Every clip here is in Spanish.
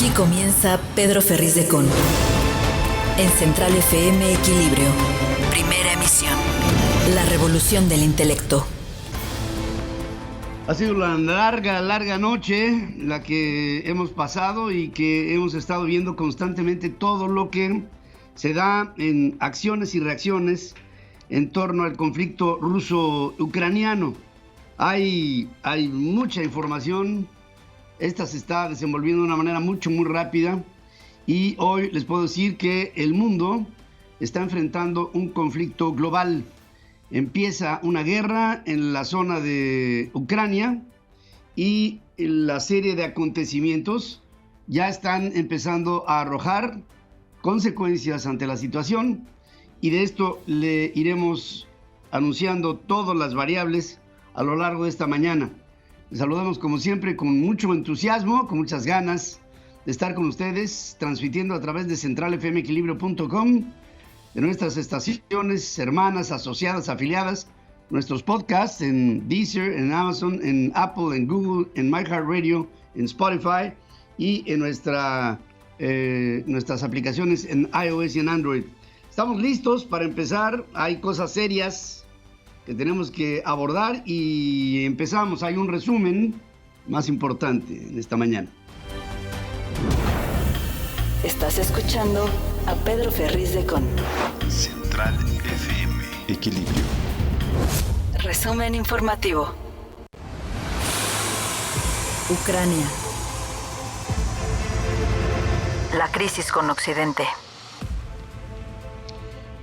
Aquí comienza Pedro Ferriz de Con. En Central FM Equilibrio. Primera emisión. La revolución del intelecto. Ha sido una larga noche la que hemos pasado y que hemos estado viendo constantemente todo lo que se da en acciones y reacciones en torno al conflicto ruso-ucraniano. Hay mucha información. Esta se está desenvolviendo de una manera muy rápida y hoy les puedo decir que el mundo está enfrentando un conflicto global. Empieza una guerra en la zona de Ucrania y la serie de acontecimientos ya están empezando a arrojar consecuencias ante la situación, y de esto le iremos anunciando todas las variables a lo largo de esta mañana. Les saludamos como siempre con mucho entusiasmo, con muchas ganas de estar con ustedes, transmitiendo a través de centralfmequilibrio.com, de nuestras estaciones hermanas, asociadas, afiliadas, nuestros podcasts en Deezer, en Amazon, en Apple, en Google, en iHeartRadio, en Spotify y en nuestras aplicaciones en iOS y en Android. Estamos listos para empezar. Hay cosas serias que tenemos que abordar y empezamos. Hay un resumen más importante en esta mañana. Estás escuchando a Pedro Ferriz de Con. Central FM Equilibrio. Resumen informativo. Ucrania. La crisis con Occidente.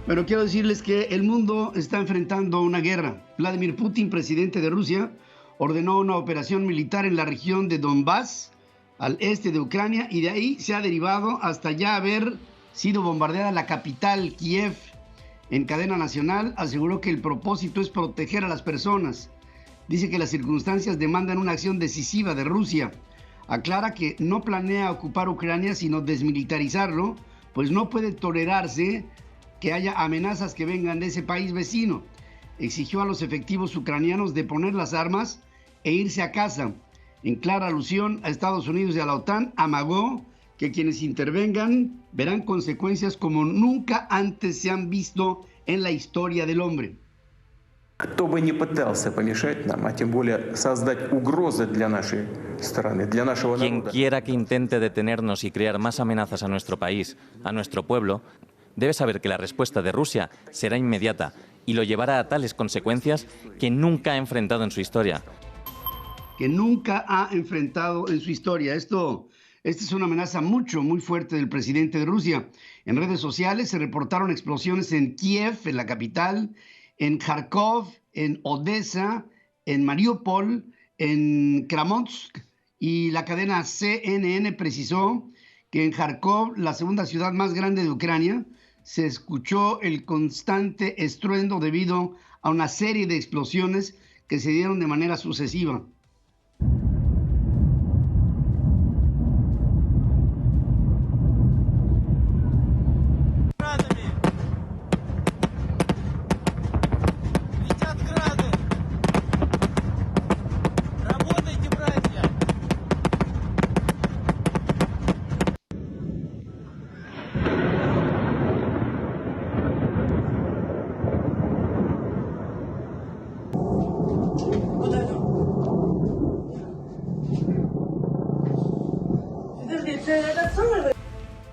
Pero quiero decirles que el mundo está enfrentando una guerra. Vladimir Putin, presidente de Rusia, ordenó una operación militar en la región de Donbass, al este de Ucrania, y de ahí se ha derivado hasta ya haber sido bombardeada la capital, Kiev. En cadena nacional aseguró que el propósito es proteger a las personas. Dice que las circunstancias demandan una acción decisiva de Rusia. Aclara que no planea ocupar Ucrania, sino desmilitarizarlo, pues no puede tolerarse que haya amenazas que vengan de ese país vecino. Exigió a los efectivos ucranianos de poner las armas e irse a casa. En clara alusión a Estados Unidos y a la OTAN, amagó que quienes intervengan verán consecuencias como nunca antes se han visto en la historia del hombre. Кто бы ни пытался помешать нам, а тем более создать угрозы для нашей страны, для нашего народа. Quien quiera que intente detenernos y crear más amenazas a nuestro país, a nuestro pueblo, debe saber que la respuesta de Rusia será inmediata y lo llevará a tales consecuencias que nunca ha enfrentado en su historia. Que nunca ha enfrentado en su historia. Esta es una amenaza muy fuerte del presidente de Rusia. En redes sociales se reportaron explosiones en Kiev, en la capital, en Kharkov, en Odessa, en Mariupol, en Kramatorsk, y la cadena CNN precisó que en Kharkov, la segunda ciudad más grande de Ucrania, se escuchó el constante estruendo debido a una serie de explosiones que se dieron de manera sucesiva.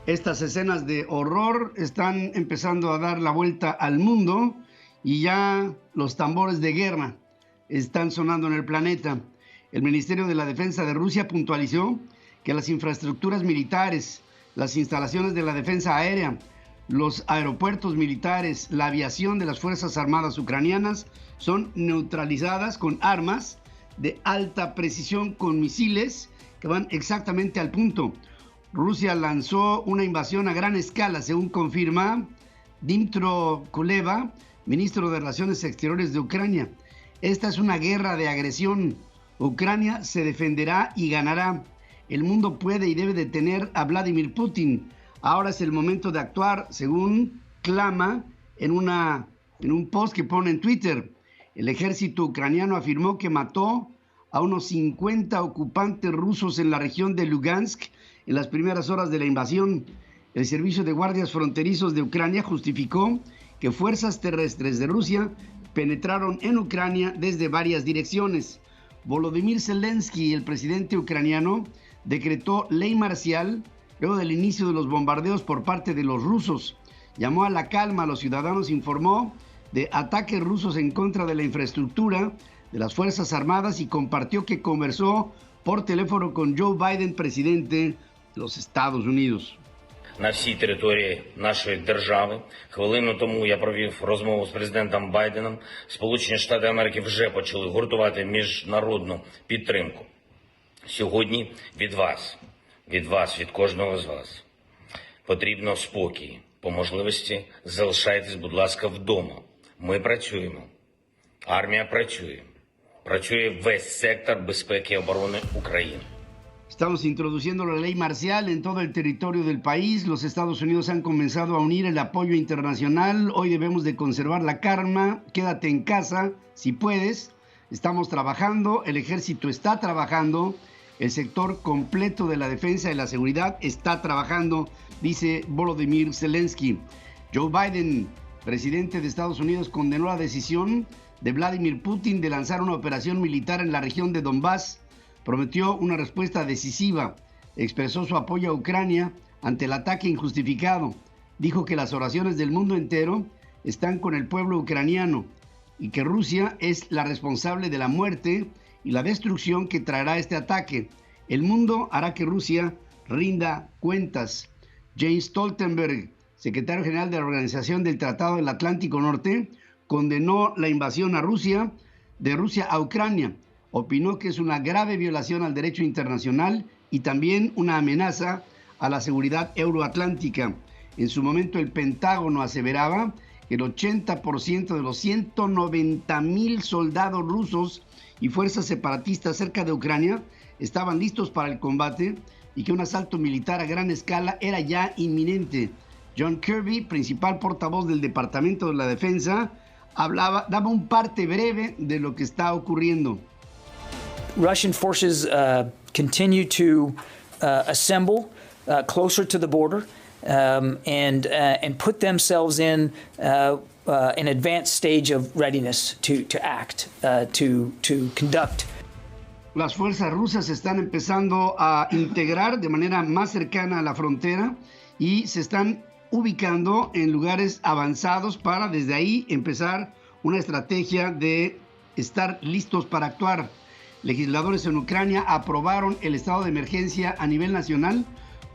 Estas escenas de horror están empezando a dar la vuelta al mundo y ya los tambores de guerra están sonando en el planeta. El Ministerio de la Defensa de Rusia puntualizó que las infraestructuras militares, las instalaciones de la defensa aérea, los aeropuertos militares, la aviación de las Fuerzas Armadas ucranianas son neutralizadas con armas de alta precisión, con misiles que van exactamente al punto. Rusia lanzó una invasión a gran escala, según confirma Dmytro Kuleba, ministro de Relaciones Exteriores de Ucrania. Esta es una guerra de agresión. Ucrania se defenderá y ganará. El mundo puede y debe detener a Vladimir Putin. Ahora es el momento de actuar, según clama en un post que pone en Twitter. El ejército ucraniano afirmó que mató a unos 50 ocupantes rusos en la región de Lugansk, en las primeras horas de la invasión. El Servicio de Guardias Fronterizos de Ucrania justificó que fuerzas terrestres de Rusia penetraron en Ucrania desde varias direcciones. Volodymyr Zelensky, el presidente ucraniano, decretó ley marcial luego del inicio de los bombardeos por parte de los rusos. Llamó a la calma a los ciudadanos, informó de ataques rusos en contra de la infraestructura de las Fuerzas Armadas y compartió que conversó por teléfono con Joe Biden, presidente de los Estados Unidos. На всій території нашої держави. Хвилину тому я провів розмову з президентом Байденом. Сполучені Штати Америки вже почали гуртувати міжнародну підтримку. Сьогодні від вас, від кожного з вас потрібно спокій. По можливості залишайтесь, будь ласка, вдома. Ми працюємо. Армія працює. Працює весь сектор безпеки і оборони України. Estamos introduciendo la ley marcial en todo el territorio del país. Los Estados Unidos han comenzado a unir el apoyo internacional. Hoy debemos de conservar la calma. Quédate en casa si puedes. Estamos trabajando, el ejército está trabajando, el sector completo de la defensa y la seguridad está trabajando, dice Volodymyr Zelensky. Joe Biden, presidente de Estados Unidos, condenó la decisión de Vladimir Putin de lanzar una operación militar en la región de Donbass. Prometió una respuesta decisiva, expresó su apoyo a Ucrania ante el ataque injustificado, dijo que las oraciones del mundo entero están con el pueblo ucraniano y que Rusia es la responsable de la muerte y la destrucción que traerá este ataque. El mundo hará que Rusia rinda cuentas. Jens Stoltenberg, secretario general de la Organización del Tratado del Atlántico Norte, condenó la invasión de Rusia a Ucrania. Opinó que es una grave violación al derecho internacional y también una amenaza a la seguridad euroatlántica. En su momento, el Pentágono aseveraba que el 80% de los 190,000 soldados rusos y fuerzas separatistas cerca de Ucrania estaban listos para el combate y que un asalto militar a gran escala era ya inminente. John Kirby, principal portavoz del Departamento de la Defensa, daba un parte breve de lo que está ocurriendo. Russian forces continue to assemble closer to the border and put themselves in an advanced stage of readiness to act, to conduct. Las fuerzas rusas están empezando a integrar de manera más cercana a la frontera y se están ubicando en lugares avanzados para desde ahí empezar una estrategia de estar listos para actuar. Legisladores en Ucrania aprobaron el estado de emergencia a nivel nacional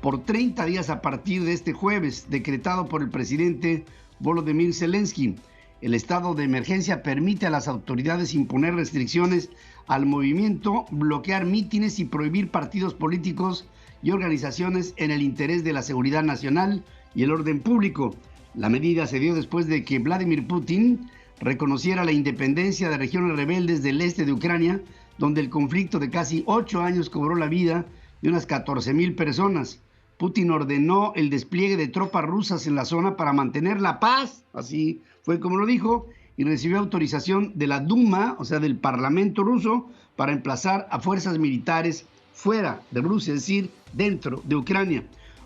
por 30 días a partir de este jueves, decretado por el presidente Volodymyr Zelensky. El estado de emergencia permite a las autoridades imponer restricciones al movimiento, bloquear mítines y prohibir partidos políticos y organizaciones en el interés de la seguridad nacional y el orden público. La medida se dio después de que Vladimir Putin reconociera la independencia de regiones rebeldes del este de Ucrania, donde el conflicto de casi 8 años cobró la vida de unas 14,000 personas. Putin ordenó el despliegue de tropas rusas en la zona para mantener la paz, así fue como lo dijo, y recibió autorización de la Duma, o sea, del Parlamento ruso, para emplazar a fuerzas militares fuera de Rusia, es decir, dentro de Ucrania.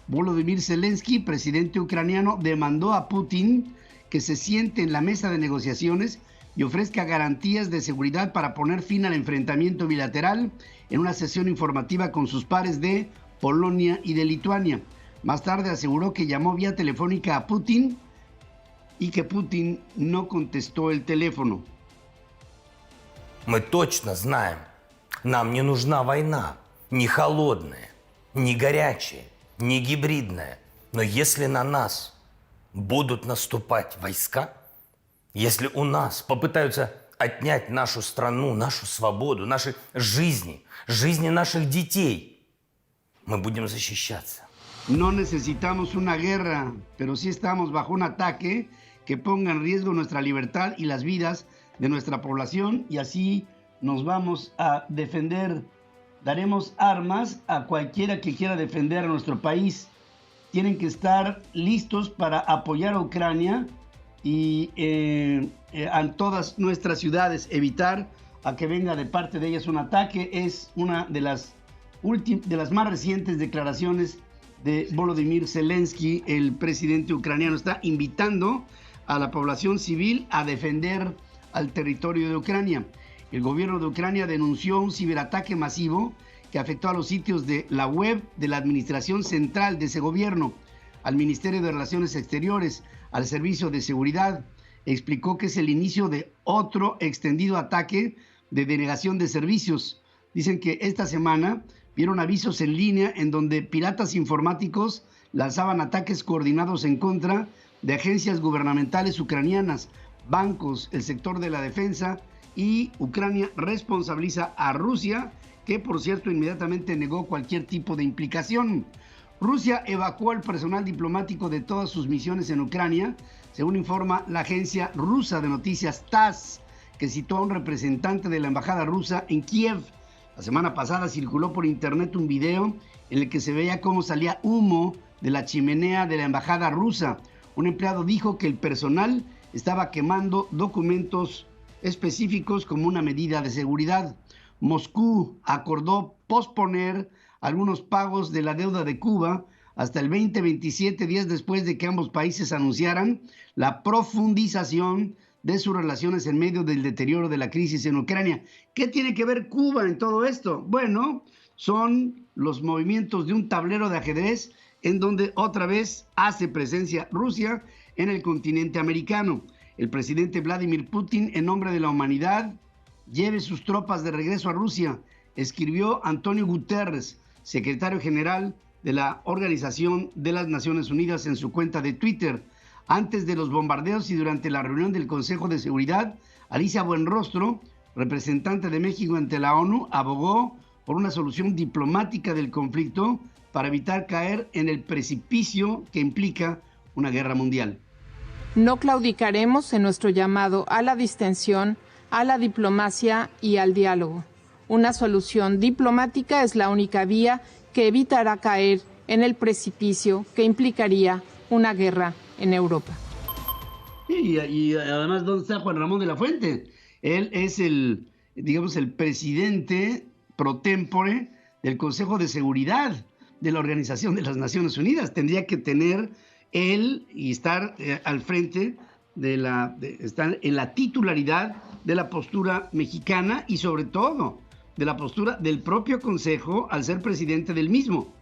Volodymyr Zelensky, presidente ucraniano, demandó a Putin que se siente en la mesa de negociaciones y ofrezca garantías de seguridad para poner fin al enfrentamiento bilateral en una sesión informativa con sus pares de Polonia y de Lituania. Más tarde aseguró que llamó vía telefónica a Putin y que Putin no contestó el teléfono. Мы точно знаем, нам не нужна война, ни холодная, ни горячая, ни гибридная. Но если на нас будут наступать войска, если у нас попытаются отнять нашу страну, нашу свободу, наши жизни, жизни наших детей, мы будем защищаться. No necesitamos una guerra, pero sí estamos bajo un ataque que ponga en riesgo nuestra libertad y las vidas de nuestra población y así nos vamos a defender. Daremos armas a cualquiera que quiera defender a nuestro país. Tienen que estar listos para apoyar a Ucrania y a todas nuestras ciudades, evitar a que venga de parte de ellas un ataque. Es una de las más recientes declaraciones de Volodymyr Zelensky, el presidente ucraniano. Está invitando a la población civil a defender al territorio de Ucrania. El gobierno de Ucrania denunció un ciberataque masivo que afectó a los sitios de la web de la administración central de ese gobierno, al Ministerio de Relaciones Exteriores, al Servicio de Seguridad. Explicó que es el inicio de otro extendido ataque de denegación de servicios. Dicen que esta semana vieron avisos en línea en donde piratas informáticos lanzaban ataques coordinados en contra de agencias gubernamentales ucranianas, bancos, el sector de la defensa, y Ucrania responsabiliza a Rusia, que por cierto inmediatamente negó cualquier tipo de implicación. Rusia evacuó al personal diplomático de todas sus misiones en Ucrania, según informa la agencia rusa de noticias TASS, que citó a un representante de la embajada rusa en Kiev. La semana pasada circuló por internet un video en el que se veía cómo salía humo de la chimenea de la embajada rusa. Un empleado dijo que el personal estaba quemando documentos específicos como una medida de seguridad. Moscú acordó posponer algunos pagos de la deuda de Cuba hasta el 2027, días después de que ambos países anunciaran la profundización de sus relaciones en medio del deterioro de la crisis en Ucrania. ¿Qué tiene que ver Cuba en todo esto? Bueno, son los movimientos de un tablero de ajedrez en donde otra vez hace presencia Rusia en el continente americano. El presidente Vladimir Putin, en nombre de la humanidad, lleve sus tropas de regreso a Rusia, escribió Antonio Guterres, secretario general de la Organización de las Naciones Unidas, en su cuenta de Twitter. Antes de los bombardeos y durante la reunión del Consejo de Seguridad, Alicia Buenrostro, representante de México ante la ONU, abogó por una solución diplomática del conflicto para evitar caer en el precipicio que implica una guerra mundial. No claudicaremos en nuestro llamado a la distensión, a la diplomacia y al diálogo. Una solución diplomática es la única vía que evitará caer en el precipicio que implicaría una guerra en Europa. Y además, ¿dónde está Juan Ramón de la Fuente? Él es el presidente pro tempore del Consejo de Seguridad de la Organización de las Naciones Unidas. Tendría que tener él y estar al frente estar en la titularidad de la postura mexicana y sobre todo de la postura del propio Consejo al ser presidente del mismo.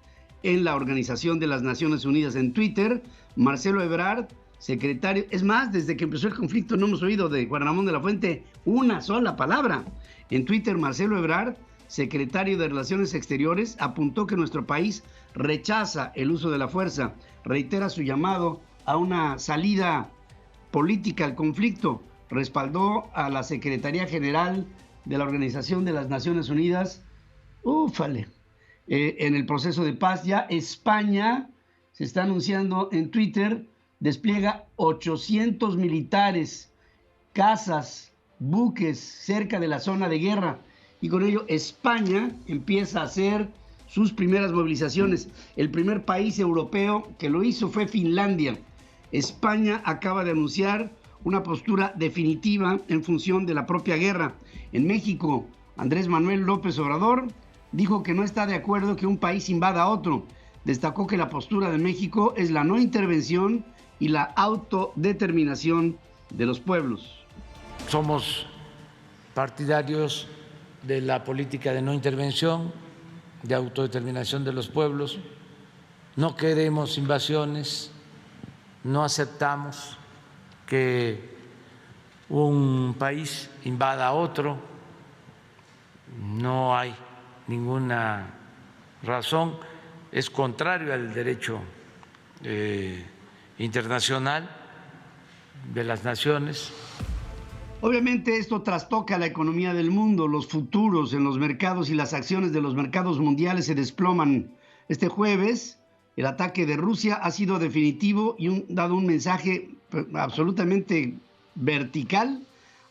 En la Organización de las Naciones Unidas, en Twitter, Marcelo Ebrard, secretario, es más, desde que empezó el conflicto no hemos oído de Juan Ramón de la Fuente una sola palabra. En Twitter, Marcelo Ebrard, secretario de Relaciones Exteriores, apuntó que nuestro país rechaza el uso de la fuerza, reitera su llamado a una salida política al conflicto, respaldó a la Secretaría General de la Organización de las Naciones Unidas, en el proceso de paz. Ya España, se está anunciando en Twitter, despliega 800 militares, casas, buques cerca de la zona de guerra, y con ello España empieza a hacer sus primeras movilizaciones. El primer país europeo que lo hizo fue Finlandia. España acaba de anunciar una postura definitiva en función de la propia guerra. En México, Andrés Manuel López Obrador dijo que no está de acuerdo que un país invada a otro. Destacó que la postura de México es la no intervención y la autodeterminación de los pueblos. Somos partidarios de la política de no intervención, de autodeterminación de los pueblos. No queremos invasiones, no aceptamos que un país invada a otro, no hay ninguna razón, es contrario al derecho internacional de las naciones. Obviamente esto trastoca la economía del mundo, los futuros en los mercados y las acciones de los mercados mundiales se desploman. Este jueves, el ataque de Rusia ha sido definitivo y dado un mensaje absolutamente vertical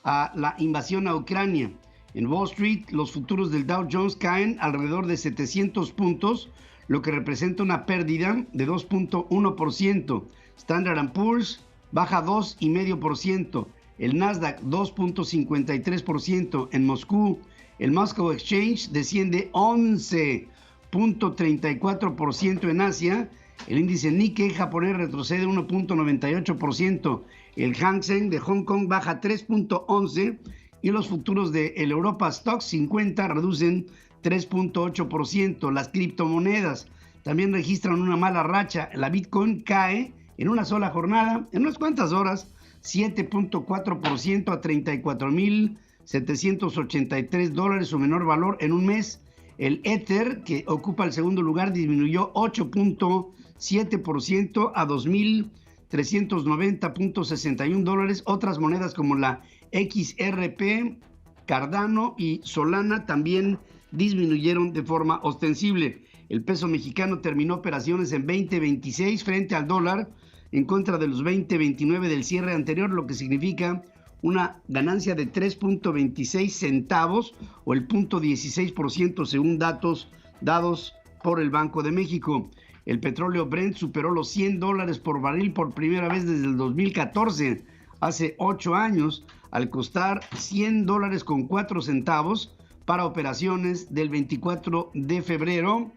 a la invasión a Ucrania. En Wall Street, los futuros del Dow Jones caen alrededor de 700 puntos, lo que representa una pérdida de 2.1%. Standard & Poor's baja 2,5%. El Nasdaq 2.53%. En Moscú, el Moscow Exchange desciende 11%. 0.34% en Asia. El índice Nikkei japonés retrocede 1.98%. El Hang Seng de Hong Kong baja 3.11% y los futuros del Europa Stoxx 50 reducen 3.8%. Las criptomonedas también registran una mala racha. La Bitcoin cae en una sola jornada, en unas cuantas horas, 7.4% a $34,783, su menor valor en un mes. El Ether, que ocupa el segundo lugar, disminuyó 8.7% a $2,390.61. Otras monedas como la XRP, Cardano y Solana también disminuyeron de forma ostensible. El peso mexicano terminó operaciones en 20.26 frente al dólar, en contra de los 20.29 del cierre anterior, lo que significa una ganancia de 3.26 centavos o el 0.16% según datos dados por el Banco de México. El petróleo Brent superó los $100 por barril por primera vez desde el 2014, hace 8 años, al costar $100.04 para operaciones del 24 de febrero,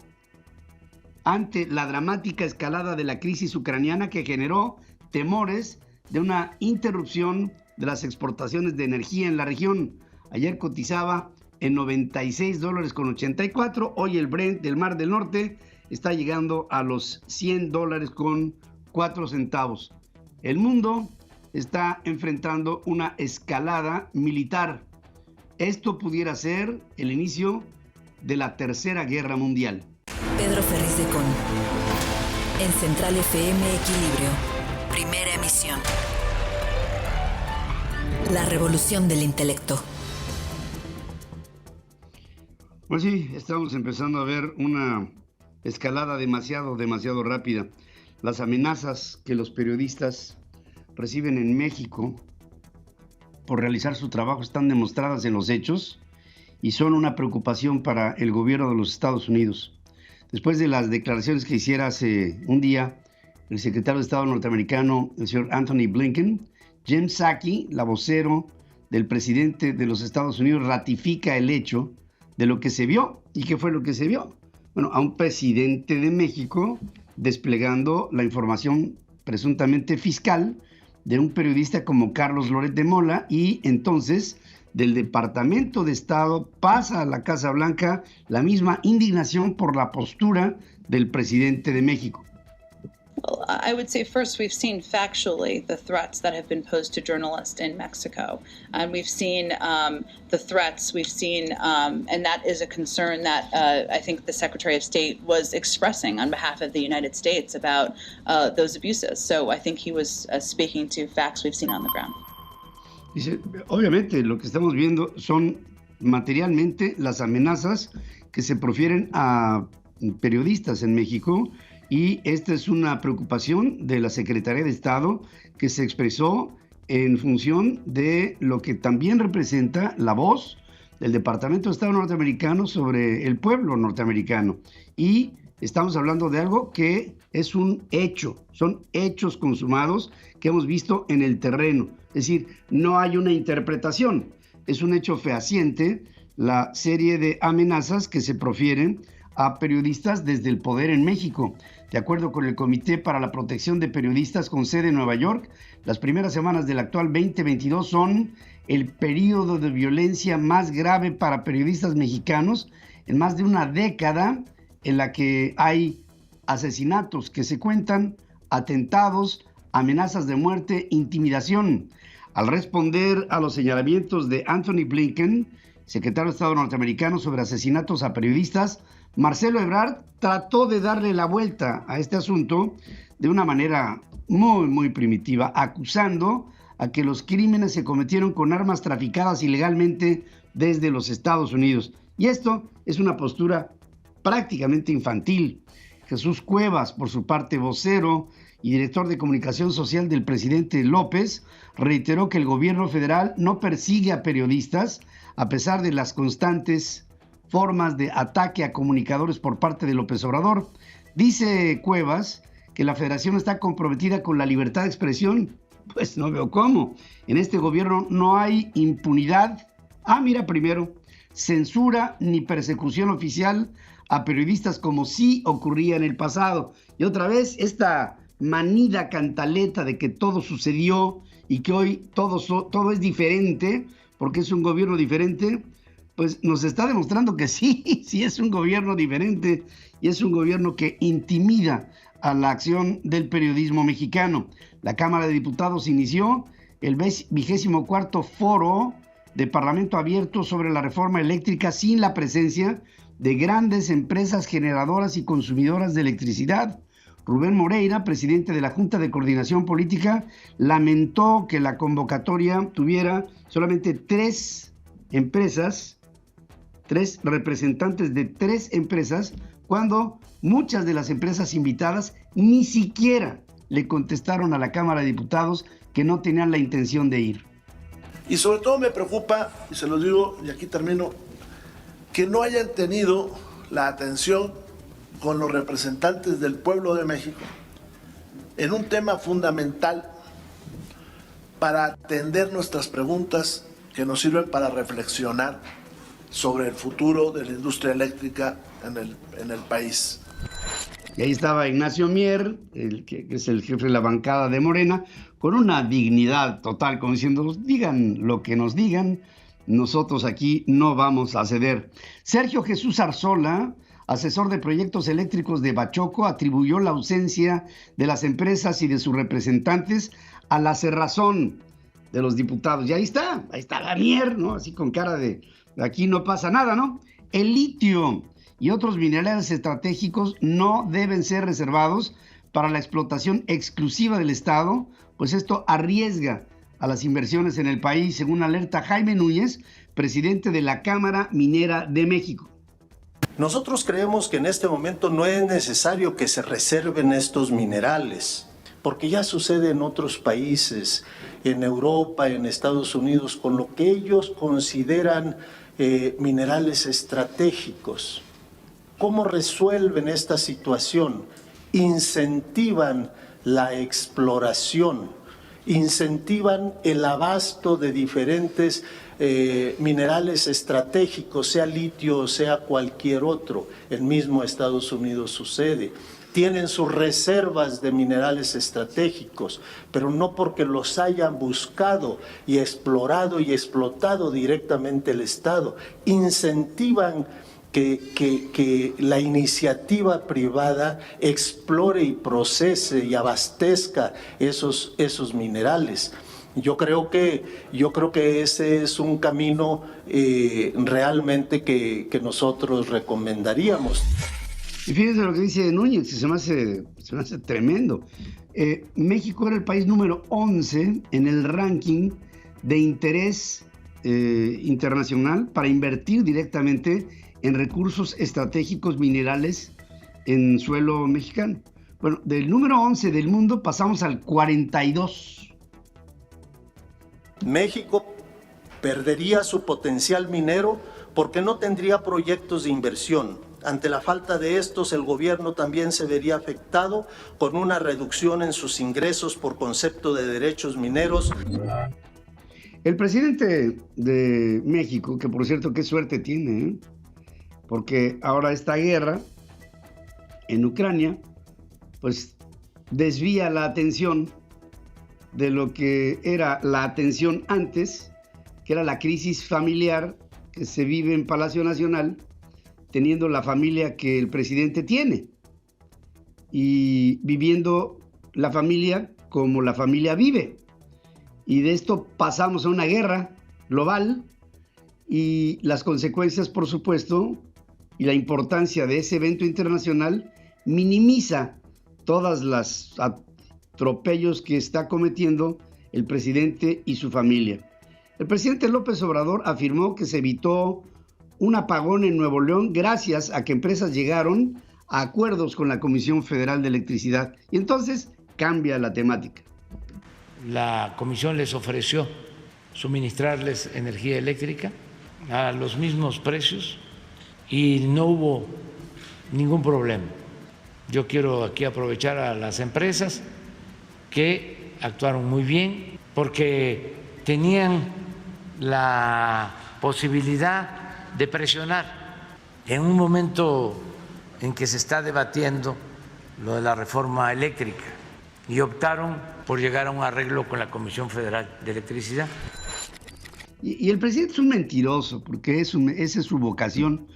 ante la dramática escalada de la crisis ucraniana que generó temores de una interrupción de las exportaciones de energía en la región. Ayer cotizaba en $96.84, hoy el Brent del Mar del Norte está llegando a los $100.04. El mundo está enfrentando una escalada militar. Esto pudiera ser el inicio de la Tercera Guerra Mundial. Pedro Ferriz de Con. En Central FM Equilibrio. Primera emisión. La revolución del intelecto. Pues sí, estamos empezando a ver una escalada demasiado rápida. Las amenazas que los periodistas reciben en México por realizar su trabajo están demostradas en los hechos y son una preocupación para el gobierno de los Estados Unidos. Después de las declaraciones que hiciera hace un día el secretario de Estado norteamericano, el señor Anthony Blinken, Jen Psaki, la vocero del presidente de los Estados Unidos, ratifica el hecho de lo que se vio. ¿Y qué fue lo que se vio? Bueno, a un presidente de México desplegando la información presuntamente fiscal de un periodista como Carlos Loret de Mola, y entonces del Departamento de Estado pasa a la Casa Blanca la misma indignación por la postura del presidente de México. Well, I would say first we've seen factually the threats that have been posed to journalists in Mexico. And we've seen the threats, and that is a concern that I think the Secretary of State was expressing on behalf of the United States about those abuses. So I think he was speaking to facts we've seen on the ground. Dice, obviamente lo que estamos viendo son materialmente las amenazas que se profieren a periodistas en México, y esta es una preocupación de la Secretaría de Estado que se expresó en función de lo que también representa la voz del Departamento de Estado norteamericano sobre el pueblo norteamericano. Y estamos hablando de algo que es un hecho, son hechos consumados que hemos visto en el terreno. Es decir, no hay una interpretación, es un hecho fehaciente la serie de amenazas que se profieren a periodistas desde el poder en México. De acuerdo con el Comité para la Protección de Periodistas con sede en Nueva York, las primeras semanas del actual 2022 son el periodo de violencia más grave para periodistas mexicanos en más de una década, en la que hay asesinatos que se cuentan, atentados, amenazas de muerte, intimidación. Al responder a los señalamientos de Anthony Blinken, secretario de Estado norteamericano, sobre asesinatos a periodistas, Marcelo Ebrard trató de darle la vuelta a este asunto de una manera muy primitiva, acusando a que los crímenes se cometieron con armas traficadas ilegalmente desde los Estados Unidos. Y esto es una postura prácticamente infantil. Jesús Cuevas, por su parte, vocero y director de comunicación social del presidente López, reiteró que el gobierno federal no persigue a periodistas a pesar de las constantes formas de ataque a comunicadores por parte de López Obrador. Dice Cuevas que la federación está comprometida con la libertad de expresión. Pues no veo cómo. En este gobierno no hay impunidad. Primero, censura ni persecución oficial a periodistas como sí ocurría en el pasado. Y otra vez esta manida cantaleta de que todo sucedió y que hoy todo es diferente, porque es un gobierno diferente, pues nos está demostrando que sí, sí es un gobierno diferente y es un gobierno que intimida a la acción del periodismo mexicano. La Cámara de Diputados inició el 24º foro de Parlamento Abierto sobre la reforma eléctrica sin la presencia de grandes empresas generadoras y consumidoras de electricidad. Rubén Moreira, presidente de la Junta de Coordinación Política, lamentó que la convocatoria tuviera solamente 3 empresas, 3 representantes de 3 empresas, cuando muchas de las empresas invitadas ni siquiera le contestaron a la Cámara de Diputados que no tenían la intención de ir. Y sobre todo me preocupa, y se los digo, y aquí termino, que no hayan tenido la atención con los representantes del pueblo de México en un tema fundamental para atender nuestras preguntas que nos sirven para reflexionar sobre el futuro de la industria eléctrica en el país. Y ahí estaba Ignacio Mier, que es el jefe de la bancada de Morena, con una dignidad total, como diciendo, digan lo que nos digan, nosotros aquí no vamos a ceder. Sergio Jesús Arzola, asesor de proyectos eléctricos de Bachoco, atribuyó la ausencia de las empresas y de sus representantes a la cerrazón de los diputados. Y ahí está Mier, ¿no? Así con cara de aquí no pasa nada, ¿no? El litio y otros minerales estratégicos no deben ser reservados para la explotación exclusiva del Estado, pues esto arriesga a las inversiones en el país, según alerta Jaime Núñez, presidente de la Cámara Minera de México. Nosotros creemos que en este momento no es necesario que se reserven estos minerales, porque ya sucede en otros países, en Europa, en Estados Unidos, con lo que ellos consideran minerales estratégicos. ¿Cómo resuelven esta situación? Incentivan la exploración, incentivan el abasto de diferentes minerales estratégicos, sea litio o sea cualquier otro. El mismo Estados Unidos sucede. Tienen sus reservas de minerales estratégicos, pero no porque los hayan buscado y explorado y explotado directamente el Estado. Incentivan que la iniciativa privada explore y procese y abastezca esos minerales. Yo creo que ese es un camino realmente que nosotros recomendaríamos. Y fíjense lo que dice Núñez, que se me hace tremendo. México era el país número 11 en el ranking de interés internacional para invertir directamente en recursos estratégicos minerales en suelo mexicano. Bueno, del número 11 del mundo pasamos al 42. México perdería su potencial minero porque no tendría proyectos de inversión. Ante la falta de estos, el gobierno también se vería afectado con una reducción en sus ingresos por concepto de derechos mineros. El presidente de México, que por cierto, qué suerte tiene, porque ahora esta guerra en Ucrania, pues desvía la atención de lo que era la atención antes, que era la crisis familiar que se vive en Palacio Nacional, teniendo la familia que el presidente tiene y viviendo la familia como la familia vive. Y de esto pasamos a una guerra global y las consecuencias, por supuesto, y la importancia de ese evento internacional minimiza todas las atropellos que está cometiendo el presidente y su familia. El presidente López Obrador afirmó que se evitó un apagón en Nuevo León gracias a que empresas llegaron a acuerdos con la Comisión Federal de Electricidad. Y entonces cambia la temática. La comisión les ofreció suministrarles energía eléctrica a los mismos precios y no hubo ningún problema. Yo quiero aquí aprovechar a las empresas que actuaron muy bien porque tenían la posibilidad de presionar en un momento en que se está debatiendo lo de la reforma eléctrica y optaron por llegar a un arreglo con la Comisión Federal de Electricidad. Y el presidente es un mentiroso, porque esa es su vocación.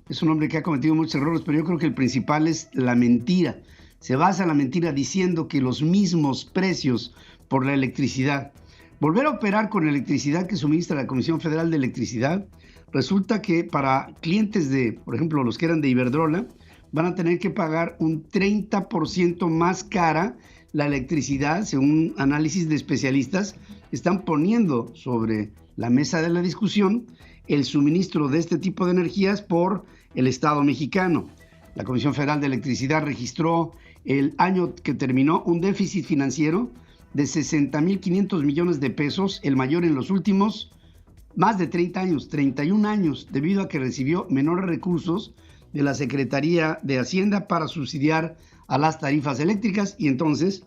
Es un hombre que ha cometido muchos errores, pero yo creo que el principal es la mentira. Se basa en la mentira diciendo que los mismos precios por la electricidad, volver a operar con electricidad que suministra la Comisión Federal de Electricidad, resulta que para clientes de, por ejemplo, los que eran de Iberdrola, van a tener que pagar un 30% más cara la electricidad, según análisis de especialistas. Están poniendo sobre la mesa de la discusión el suministro de este tipo de energías por el Estado mexicano. La Comisión Federal de Electricidad registró el año que terminó un déficit financiero de 60,500 millones de pesos, el mayor en los últimos más de 30 años, 31 años, debido a que recibió menores recursos de la Secretaría de Hacienda para subsidiar a las tarifas eléctricas, y entonces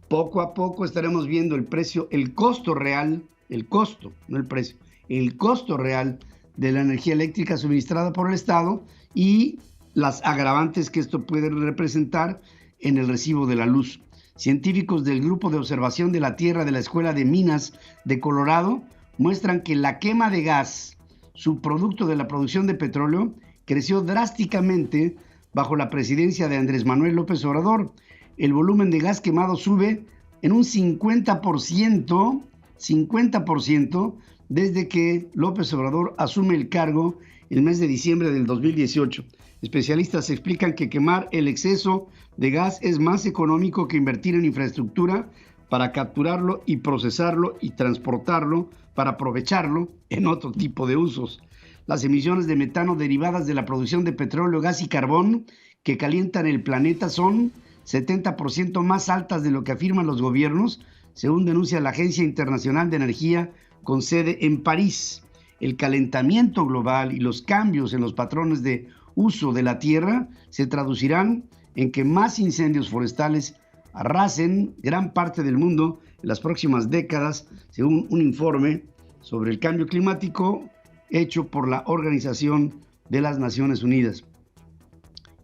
poco a poco estaremos viendo el precio, el costo real, el costo, no el precio, el costo real de la energía eléctrica suministrada por el Estado y las agravantes que esto puede representar en el recibo de la luz. Científicos del Grupo de Observación de la Tierra de la Escuela de Minas de Colorado muestran que la quema de gas, subproducto de la producción de petróleo, creció drásticamente bajo la presidencia de Andrés Manuel López Obrador. El volumen de gas quemado sube en un 50% desde que López Obrador asume el cargo el mes de diciembre del 2018. Especialistas explican que quemar el exceso de gas es más económico que invertir en infraestructura para capturarlo y procesarlo y transportarlo para aprovecharlo en otro tipo de usos. Las emisiones de metano derivadas de la producción de petróleo, gas y carbón que calientan el planeta son 70% más altas de lo que afirman los gobiernos, según denuncia la Agencia Internacional de Energía con sede en París. El calentamiento global y los cambios en los patrones de uso de la tierra se traducirán en que más incendios forestales arrasen gran parte del mundo en las próximas décadas, según un informe sobre el cambio climático hecho por la Organización de las Naciones Unidas.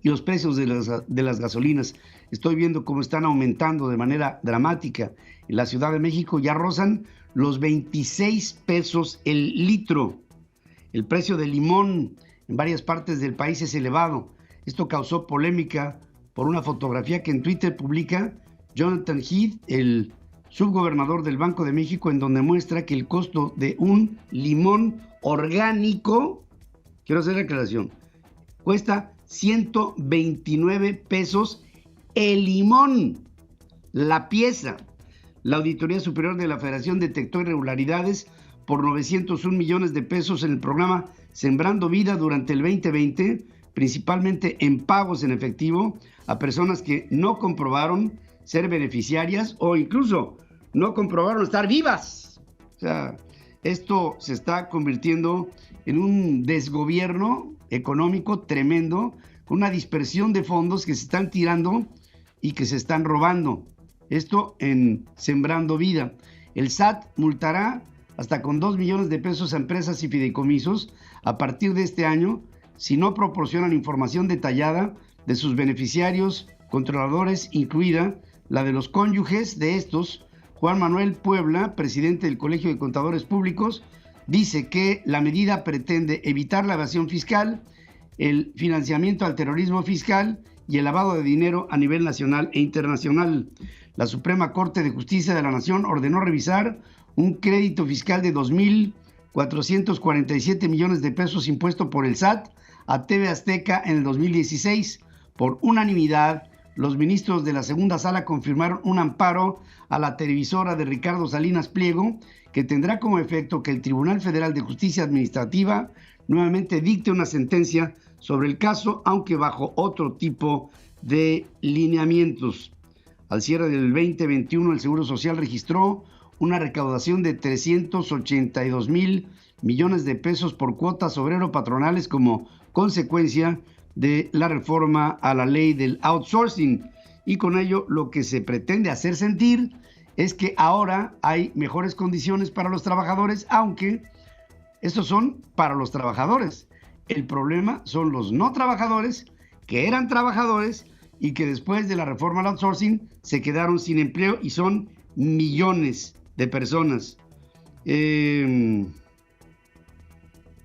Y los precios de las gasolinas, estoy viendo cómo están aumentando de manera dramática. En la Ciudad de México ya rozan los 26 pesos el litro. El precio del limón en varias partes del país es elevado. Esto causó polémica por una fotografía que en Twitter publica Jonathan Heath, el subgobernador del Banco de México, en donde muestra que el costo de un limón orgánico, quiero hacer la aclaración, cuesta 129 pesos el limón, la pieza. La Auditoría Superior de la Federación detectó irregularidades por 901 millones de pesos en el programa Sembrando Vida durante el 2020, principalmente en pagos en efectivo a personas que no comprobaron ser beneficiarias o incluso no comprobaron estar vivas. O sea, esto se está convirtiendo en un desgobierno económico tremendo, con una dispersión de fondos que se están tirando y que se están robando. Esto en Sembrando Vida. El SAT multará hasta con 2 millones de pesos a empresas y fideicomisos a partir de este año si no proporcionan información detallada de sus beneficiarios, controladores, incluida la de los cónyuges de estos. Juan Manuel Puebla, presidente del Colegio de Contadores Públicos, dice que la medida pretende evitar la evasión fiscal, el financiamiento al terrorismo fiscal y el lavado de dinero a nivel nacional e internacional. La Suprema Corte de Justicia de la Nación ordenó revisar un crédito fiscal de 2,447 millones de pesos impuesto por el SAT a TV Azteca en el 2016. Por unanimidad, los ministros de la segunda sala confirmaron un amparo a la televisora de Ricardo Salinas Pliego, que tendrá como efecto que el Tribunal Federal de Justicia Administrativa nuevamente dicte una sentencia sobre el caso, aunque bajo otro tipo de lineamientos. Al cierre del 2021, el Seguro Social registró una recaudación de 382 mil millones de pesos por cuotas obrero-patronales como consecuencia de la reforma a la ley del outsourcing. Y con ello lo que se pretende hacer sentir es que ahora hay mejores condiciones para los trabajadores, aunque estos son para los trabajadores. El problema son los no trabajadores que eran trabajadores y que después de la reforma al outsourcing se quedaron sin empleo y son millones de personas. ¿Qué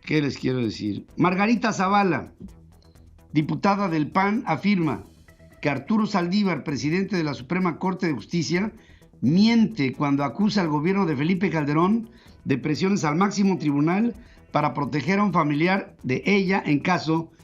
les quiero decir? Margarita Zavala, diputada del PAN, afirma que Arturo Saldívar, presidente de la Suprema Corte de Justicia, miente cuando acusa al gobierno de Felipe Calderón de presiones al máximo tribunal para proteger a un familiar de ella en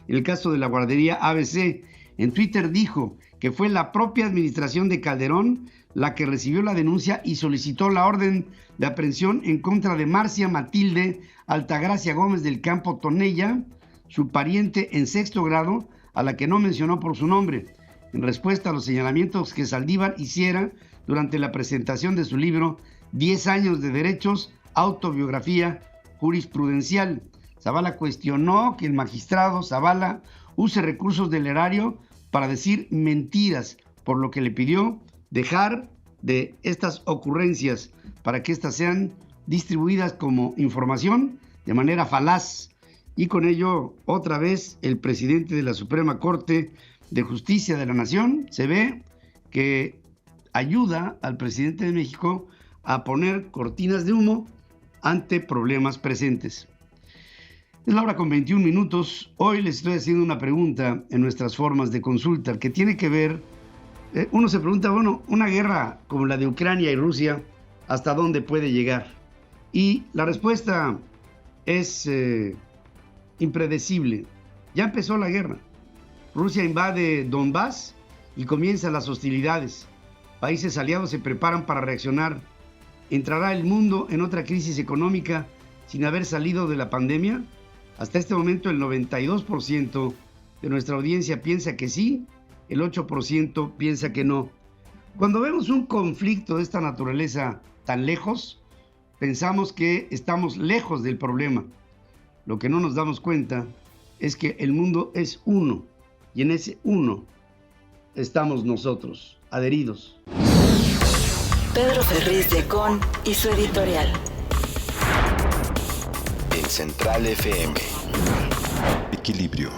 el caso de la guardería ABC. En Twitter dijo que fue la propia administración de Calderón la que recibió la denuncia y solicitó la orden de aprehensión en contra de Marcia Matilde Altagracia Gómez del Campo Tonella, su pariente en 6º grado, a la que no mencionó por su nombre, en respuesta a los señalamientos que Saldívar hiciera durante la presentación de su libro 10 años de derechos, autobiografía jurisprudencial. Zavala cuestionó que el magistrado Zavala use recursos del erario para decir mentiras, por lo que le pidió dejar de estas ocurrencias para que éstas sean distribuidas como información de manera falaz. Y con ello, otra vez, el presidente de la Suprema Corte de Justicia de la Nación se ve que ayuda al presidente de México a poner cortinas de humo ante problemas presentes. Es la hora con 21 minutos. Hoy les estoy haciendo una pregunta en nuestras formas de consulta que tiene que ver, uno se pregunta, bueno, una guerra como la de Ucrania y Rusia, ¿hasta dónde puede llegar? Y la respuesta es impredecible. Ya empezó la guerra. Rusia invade Donbass y comienzan las hostilidades. Países aliados se preparan para reaccionar. ¿Entrará el mundo en otra crisis económica sin haber salido de la pandemia? Hasta este momento el 92% de nuestra audiencia piensa que sí, el 8% piensa que no. Cuando vemos un conflicto de esta naturaleza tan lejos, pensamos que estamos lejos del problema. Lo que no nos damos cuenta es que el mundo es uno, y en ese uno estamos nosotros, adheridos. Pedro Ferriz de Con y su editorial. En Central FM. Equilibrio.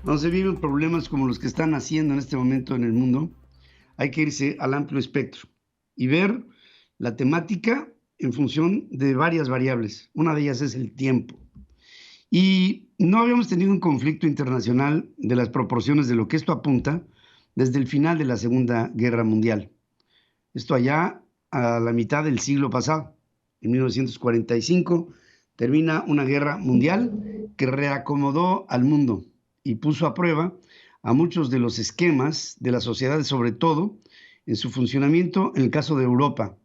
No se viven problemas como los que están haciendo en este momento en el mundo. Hay que irse al amplio espectro y ver la temática en función de varias variables. Una de ellas es el tiempo. Y no habíamos tenido un conflicto internacional de las proporciones de lo que esto apunta desde el final de la Segunda Guerra Mundial. Esto allá a la mitad del siglo pasado. En 1945 termina una guerra mundial que reacomodó al mundo y puso a prueba a muchos de los esquemas de las sociedades, sobre todo en su funcionamiento en el caso de Europa.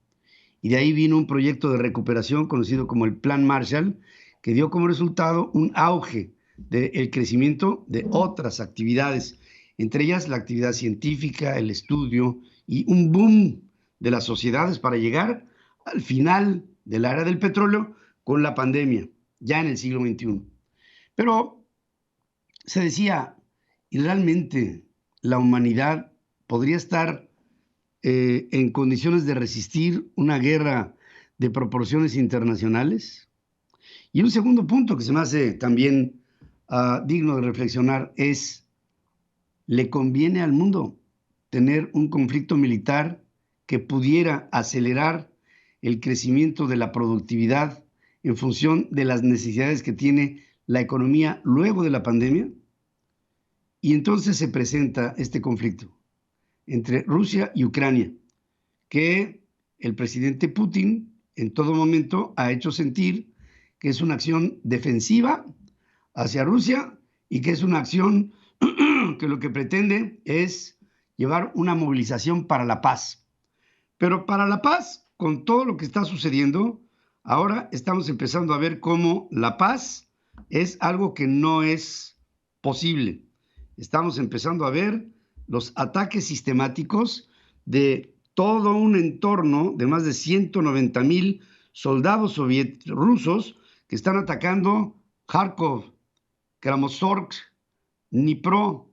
Y de ahí vino un proyecto de recuperación conocido como el Plan Marshall, que dio como resultado un auge del crecimiento de otras actividades, entre ellas la actividad científica, el estudio y un boom de las sociedades para llegar al final de la era del petróleo con la pandemia, ya en el siglo XXI. Pero se decía, ¿y realmente la humanidad podría estar en condiciones de resistir una guerra de proporciones internacionales? Y un segundo punto que se me hace también digno de reflexionar es, ¿le conviene al mundo tener un conflicto militar que pudiera acelerar el crecimiento de la productividad en función de las necesidades que tiene la economía luego de la pandemia? Y entonces se presenta este conflicto entre Rusia y Ucrania, que el presidente Putin en todo momento ha hecho sentir que es una acción defensiva hacia Rusia y que es una acción que lo que pretende es llevar una movilización para la paz. Pero para la paz, con todo lo que está sucediendo, ahora estamos empezando a ver cómo la paz es algo que no es posible. Estamos empezando a ver los ataques sistemáticos de todo un entorno de más de 190,000 soldados rusos que están atacando Kharkov, Kramatorsk, Dnipro,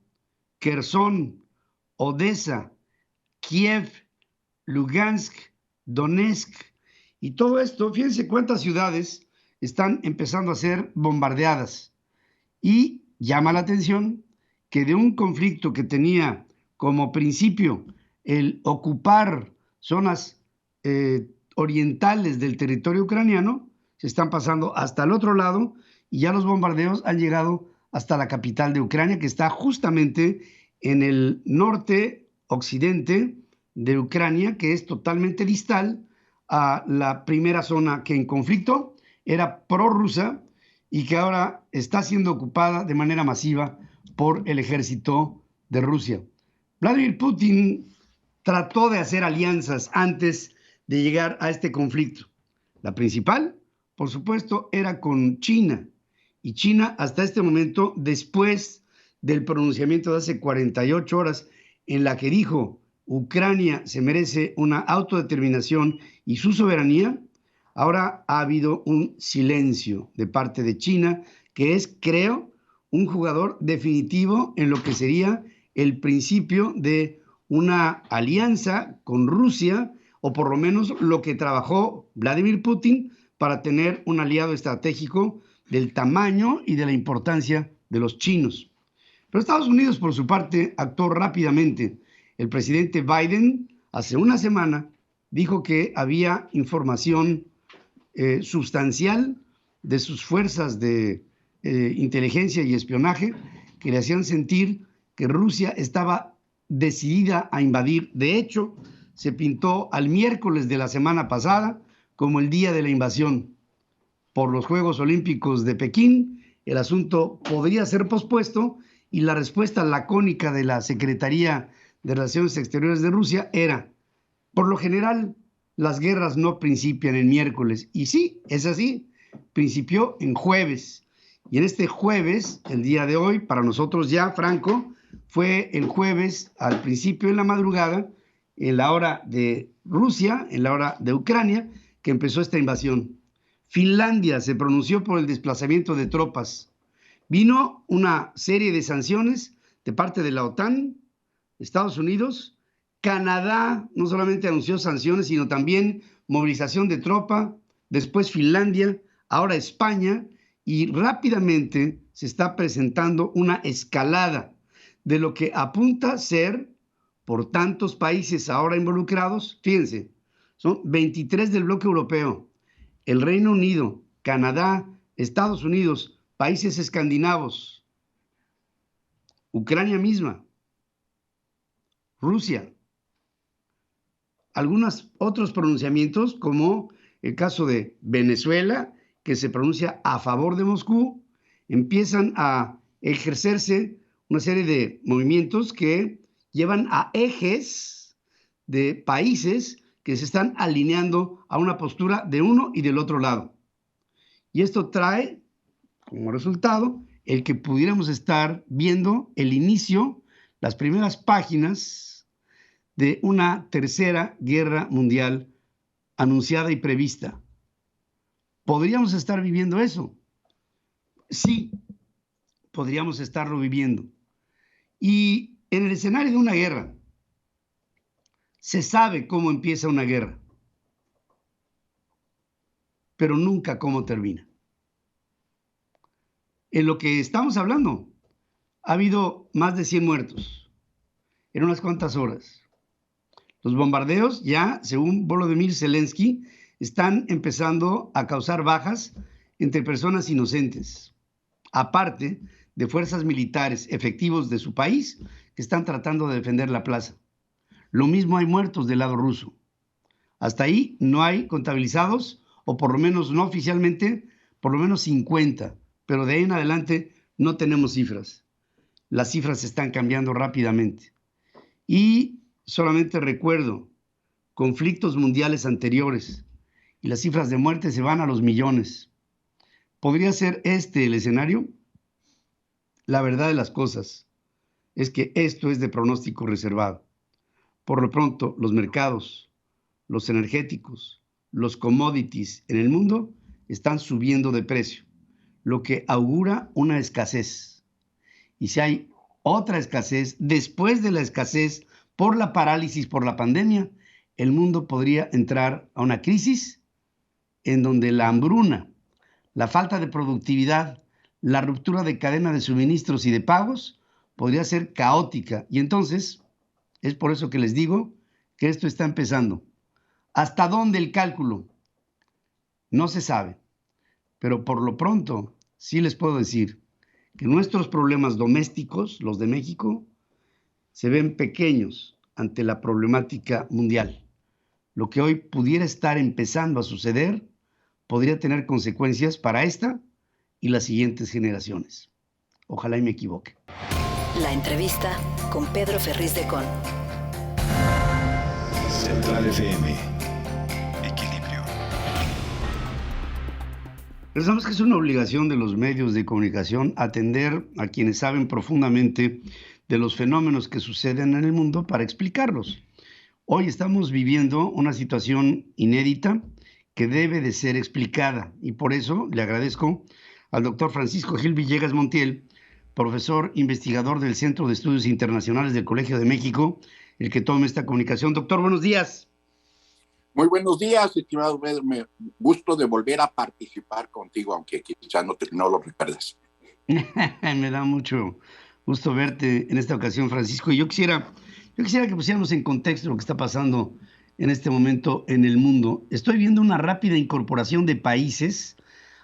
Kherson, Odessa, Kiev, Lugansk, Donetsk. Y todo esto, fíjense cuántas ciudades están empezando a ser bombardeadas. Y llama la atención que de un conflicto que tenía como principio el ocupar zonas orientales del territorio ucraniano, se están pasando hasta el otro lado y ya los bombardeos han llegado hasta la capital de Ucrania, que está justamente en el norte occidente de Ucrania, que es totalmente distal a la primera zona que en conflicto era prorrusa y que ahora está siendo ocupada de manera masiva por el ejército de Rusia. Vladimir Putin trató de hacer alianzas antes de llegar a este conflicto. La principal, por supuesto, era con China. Y China, hasta este momento, después del pronunciamiento de hace 48 horas, en la que dijo Ucrania se merece una autodeterminación y su soberanía, ahora ha habido un silencio de parte de China, que es, creo, un jugador definitivo en lo que sería el principio de una alianza con Rusia, o por lo menos lo que trabajó Vladimir Putin para tener un aliado estratégico del tamaño y de la importancia de los chinos. Pero Estados Unidos, por su parte, actuó rápidamente. El presidente Biden, hace una semana, dijo que había información sustancial de sus fuerzas de inteligencia y espionaje que le hacían sentir que Rusia estaba decidida a invadir. De hecho, se pintó al miércoles de la semana pasada como el día de la invasión. Por los Juegos Olímpicos de Pekín, el asunto podría ser pospuesto y la respuesta lacónica de la Secretaría de Relaciones Exteriores de Rusia era: por lo general, las guerras no principian en miércoles. Y sí, es así, principió en jueves. Y en este jueves, el día de hoy, para nosotros ya, Franco, fue el jueves al principio en la madrugada, en la hora de Rusia, en la hora de Ucrania, que empezó esta invasión. Finlandia se pronunció por el desplazamiento de tropas. Vino una serie de sanciones de parte de la OTAN, Estados Unidos. Canadá no solamente anunció sanciones, sino también movilización de tropa. Después Finlandia, ahora España, y rápidamente se está presentando una escalada de lo que apunta a ser, por tantos países ahora involucrados, fíjense, son 23 del bloque europeo, el Reino Unido, Canadá, Estados Unidos, países escandinavos, Ucrania misma, Rusia, algunos otros pronunciamientos, como el caso de Venezuela, que se pronuncia a favor de Moscú, empiezan a ejercerse una serie de movimientos que llevan a ejes de países que se están alineando a una postura de uno y del otro lado. Y esto trae como resultado el que pudiéramos estar viendo el inicio, las primeras páginas de una tercera guerra mundial anunciada y prevista. ¿Podríamos estar viviendo eso? Sí, podríamos estarlo viviendo. Y en el escenario de una guerra, se sabe cómo empieza una guerra, pero nunca cómo termina. En lo que estamos hablando, ha habido más de 100 muertos en unas cuantas horas. Los bombardeos ya, según Volodymyr Zelensky, están empezando a causar bajas entre personas inocentes, aparte de fuerzas militares efectivos de su país que están tratando de defender la plaza. Lo mismo hay muertos del lado ruso. Hasta ahí no hay contabilizados, o por lo menos no oficialmente, por lo menos 50, pero de ahí en adelante no tenemos cifras. Las cifras están cambiando rápidamente. Y solamente recuerdo conflictos mundiales anteriores y las cifras de muerte se van a los millones. ¿Podría ser este el escenario? La verdad de las cosas es que esto es de pronóstico reservado. Por lo pronto, los mercados, los energéticos, los commodities en el mundo están subiendo de precio, lo que augura una escasez. Y si hay otra escasez, después de la escasez por la parálisis por la pandemia, el mundo podría entrar a una crisis en donde la hambruna, la falta de productividad, la ruptura de cadena de suministros y de pagos podría ser caótica. Y entonces, es por eso que les digo que esto está empezando. ¿Hasta dónde el cálculo? No se sabe. Pero por lo pronto, sí les puedo decir que nuestros problemas domésticos, los de México, se ven pequeños ante la problemática mundial. Lo que hoy pudiera estar empezando a suceder podría tener consecuencias para esta y las siguientes generaciones. Ojalá y me equivoque. La entrevista con Pedro Ferriz de Con. Central FM. Equilibrio. Pensamos que es una obligación de los medios de comunicación atender a quienes saben profundamente de los fenómenos que suceden en el mundo para explicarlos. Hoy estamos viviendo una situación inédita que debe de ser explicada y por eso le agradezco al doctor Francisco Gil Villegas Montiel, profesor investigador del Centro de Estudios Internacionales del Colegio de México, el que tome esta comunicación. Doctor, buenos días. Muy buenos días, estimado Pedro. Me gusto de volver a participar contigo, aunque quizá no lo recuerdas. Me da mucho gusto verte en esta ocasión, Francisco. Y yo quisiera que pusiéramos en contexto lo que está pasando en este momento en el mundo. Estoy viendo una rápida incorporación de países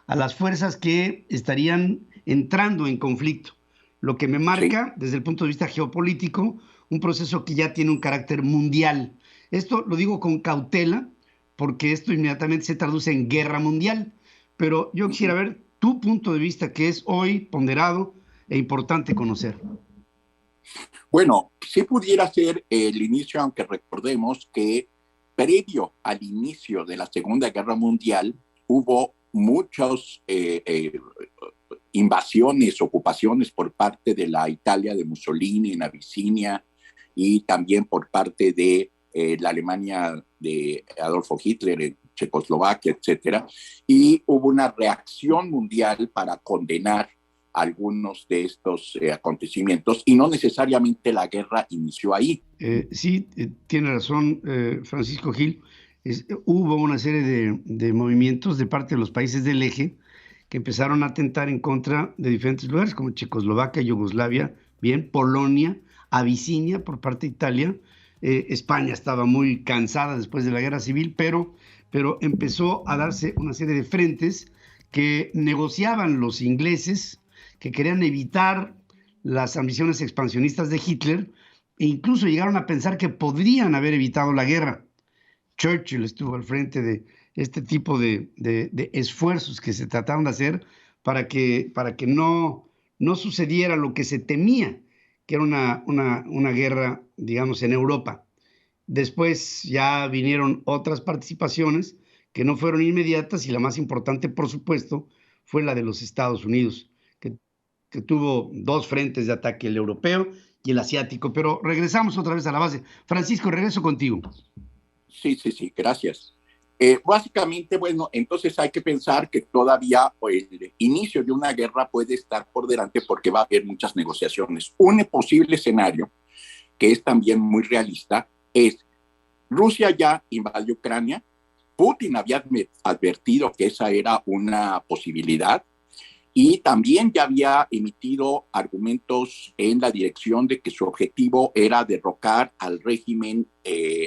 a las fuerzas que estarían entrando en conflicto, lo que me marca, desde el punto de vista geopolítico, un proceso que ya tiene un carácter mundial. Esto lo digo con cautela, porque esto inmediatamente se traduce en guerra mundial, pero yo quisiera ver tu punto de vista, que es hoy ponderado e importante conocer. Bueno, sí pudiera ser el inicio, aunque recordemos que previo al inicio de la Segunda Guerra Mundial hubo muchas invasiones, ocupaciones por parte de la Italia de Mussolini en Abisinia y también por parte de la Alemania de Adolfo Hitler en Checoslovaquia, etcétera. Y hubo una reacción mundial para condenar algunos de estos acontecimientos y no necesariamente la guerra inició ahí. Sí, tiene razón Francisco Gil. Hubo una serie de movimientos de parte de los países del eje que empezaron a atentar en contra de diferentes lugares como Checoslovaquia, Yugoslavia, bien, Polonia, Abisinia por parte de Italia. España estaba muy cansada después de la guerra civil, pero empezó a darse una serie de frentes que negociaban los ingleses, que querían evitar las ambiciones expansionistas de Hitler e incluso llegaron a pensar que podrían haber evitado la guerra. Churchill estuvo al frente de este tipo de esfuerzos que se trataron de hacer para que no sucediera lo que se temía, que era una guerra, digamos, en Europa. Después ya vinieron otras participaciones que no fueron inmediatas y la más importante, por supuesto, fue la de los Estados Unidos, que tuvo dos frentes de ataque, el europeo y el asiático. Pero regresamos otra vez a la base. Francisco, regreso contigo. Sí, gracias. Básicamente, bueno, entonces hay que pensar que todavía el inicio de una guerra puede estar por delante porque va a haber muchas negociaciones. Un posible escenario, que es también muy realista, es Rusia ya invadió Ucrania, Putin había advertido que esa era una posibilidad y también ya había emitido argumentos en la dirección de que su objetivo era derrocar al régimen,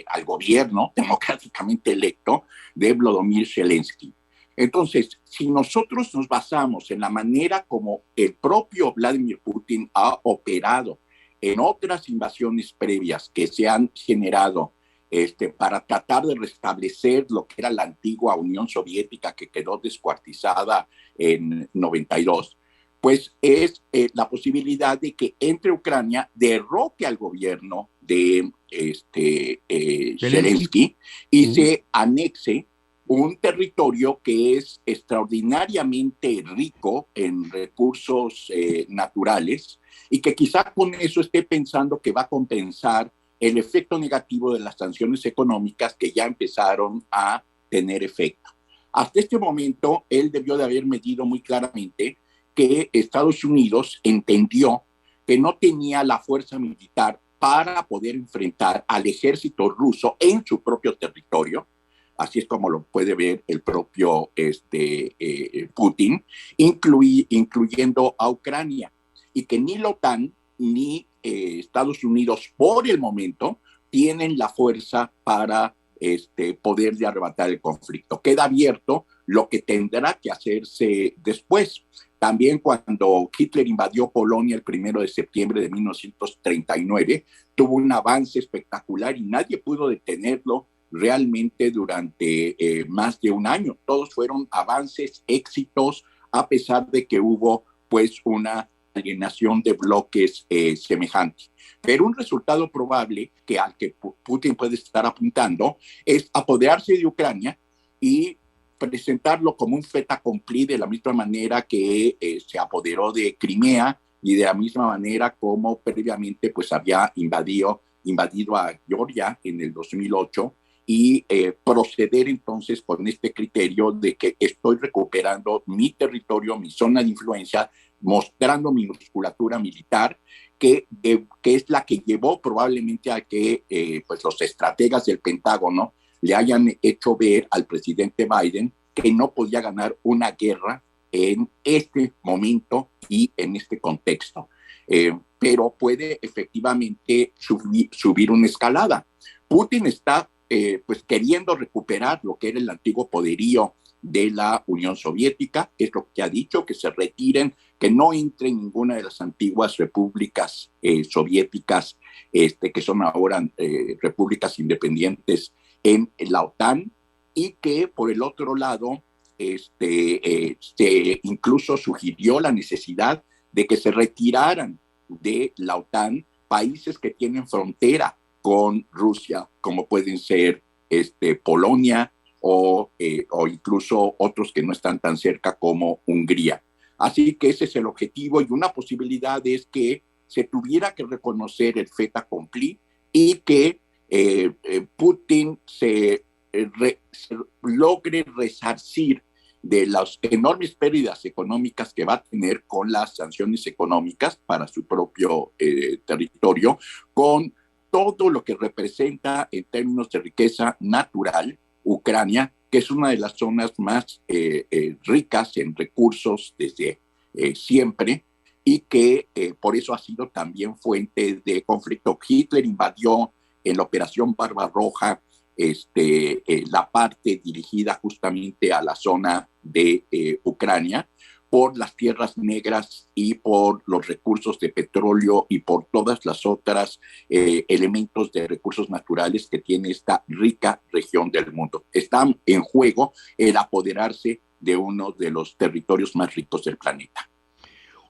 al gobierno democráticamente electo de Volodymyr Zelensky. Entonces, si nosotros nos basamos en la manera como el propio Vladimir Putin ha operado en otras invasiones previas que se han generado para tratar de restablecer lo que era la antigua Unión Soviética que quedó descuartizada en 92, pues es la posibilidad de que entre Ucrania, derroque al gobierno de Zelensky y se anexe un territorio que es extraordinariamente rico en recursos naturales y que quizá con eso esté pensando que va a compensar el efecto negativo de las sanciones económicas que ya empezaron a tener efecto. Hasta este momento, él debió de haber medido muy claramente que Estados Unidos entendió que no tenía la fuerza militar para poder enfrentar al ejército ruso en su propio territorio, así es como lo puede ver el propio Putin, incluyendo a Ucrania, y que ni la OTAN ni Estados Unidos por el momento tienen la fuerza para poder de arrebatar el conflicto. Queda abierto lo que tendrá que hacerse después. También cuando Hitler invadió Polonia el 1 de septiembre de 1939, tuvo un avance espectacular y nadie pudo detenerlo realmente durante más de un año. Todos fueron avances, éxitos, a pesar de que hubo pues una alienación de bloques semejante. Pero un resultado probable al que Putin puede estar apuntando es apoderarse de Ucrania y presentarlo como un fait accompli, de la misma manera que se apoderó de Crimea y de la misma manera como previamente pues había invadido a Georgia en el 2008, y proceder entonces con este criterio de que estoy recuperando mi territorio, mi zona de influencia, mostrando mi musculatura militar, que es la que llevó probablemente a que pues los estrategas del Pentágono le hayan hecho ver al presidente Biden que no podía ganar una guerra en este momento y en este contexto. Pero puede efectivamente subir una escalada. Putin está pues queriendo recuperar lo que era el antiguo poderío de la Unión Soviética, es lo que ha dicho, que se retiren, que no entren ninguna de las antiguas repúblicas soviéticas, que son ahora repúblicas independientes en la OTAN, y que por el otro lado se incluso sugirió la necesidad de que se retiraran de la OTAN países que tienen frontera con Rusia, como pueden ser Polonia o incluso otros que no están tan cerca como Hungría. Así que ese es el objetivo, y una posibilidad es que se tuviera que reconocer el fait accompli y que Putin se logre resarcir de las enormes pérdidas económicas que va a tener con las sanciones económicas para su propio territorio, con todo lo que representa en términos de riqueza natural Ucrania, que es una de las zonas más ricas en recursos desde siempre, y que por eso ha sido también fuente de conflicto. Hitler invadió en la Operación Barbarroja la parte dirigida justamente a la zona de Ucrania, por las tierras negras y por los recursos de petróleo y por todas las otras elementos de recursos naturales que tiene esta rica región del mundo. Está en juego el apoderarse de uno de los territorios más ricos del planeta.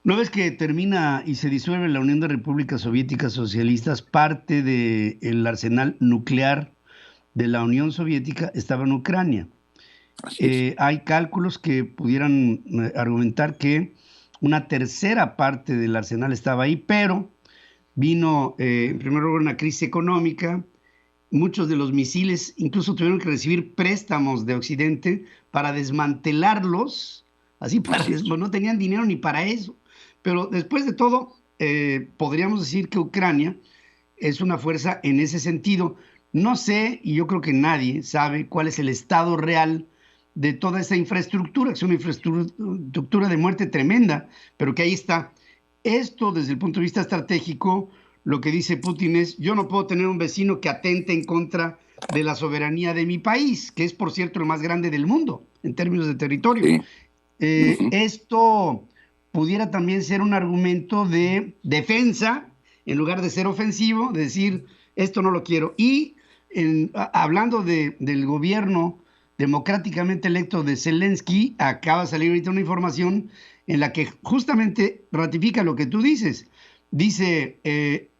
Una vez que termina y se disuelve la Unión de Repúblicas Soviéticas Socialistas, parte del arsenal nuclear de la Unión Soviética estaba en Ucrania. Hay cálculos que pudieran argumentar que una tercera parte del arsenal estaba ahí, pero vino en primer lugar una crisis económica. Muchos de los misiles incluso tuvieron que recibir préstamos de Occidente para desmantelarlos, no tenían dinero ni para eso. Pero después de todo, podríamos decir que Ucrania es una fuerza en ese sentido. No sé, y yo creo que nadie sabe cuál es el estado real de toda esta infraestructura, que es una infraestructura de muerte tremenda, pero que ahí está. Esto, desde el punto de vista estratégico, lo que dice Putin es: yo no puedo tener un vecino que atente en contra de la soberanía de mi país, que es, por cierto, el más grande del mundo en términos de territorio. Esto pudiera también ser un argumento de defensa, en lugar de ser ofensivo, de decir, esto no lo quiero. Y hablando del gobierno democráticamente electo de Zelensky, acaba de salir ahorita una información en la que justamente ratifica lo que tú dices. Dice,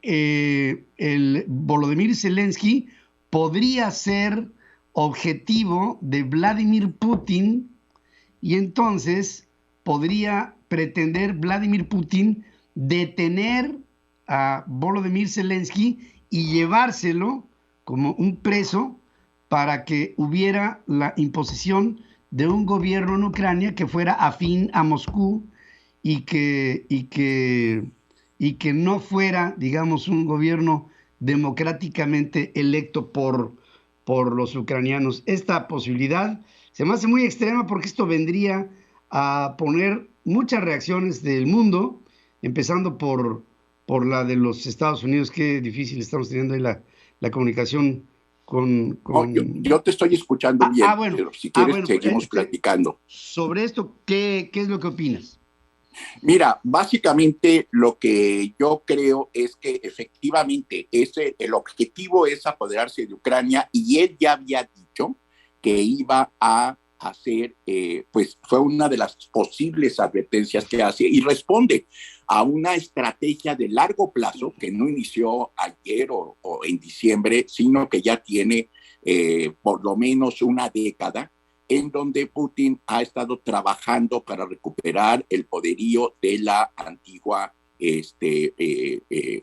el Volodymyr Zelensky podría ser objetivo de Vladimir Putin, y entonces podría pretender Vladimir Putin detener a Volodymyr Zelensky y llevárselo como un preso para que hubiera la imposición de un gobierno en Ucrania que fuera afín a Moscú y que no fuera, digamos, un gobierno democráticamente electo por por los ucranianos. Esta posibilidad se me hace muy extrema porque esto vendría a poner muchas reacciones del mundo, empezando por la de los Estados Unidos. Qué difícil estamos teniendo ahí la comunicación con... No, yo te estoy escuchando bien, bueno, pero si quieres bueno, seguimos platicando. Sobre esto, ¿qué es lo que opinas? Mira, básicamente lo que yo creo es que efectivamente el objetivo es apoderarse de Ucrania, y él ya había dicho que iba a hacer, pues fue una de las posibles advertencias que hace, y responde a una estrategia de largo plazo que no inició ayer o en diciembre, sino que ya tiene por lo menos una década, en donde Putin ha estado trabajando para recuperar el poderío de la antigua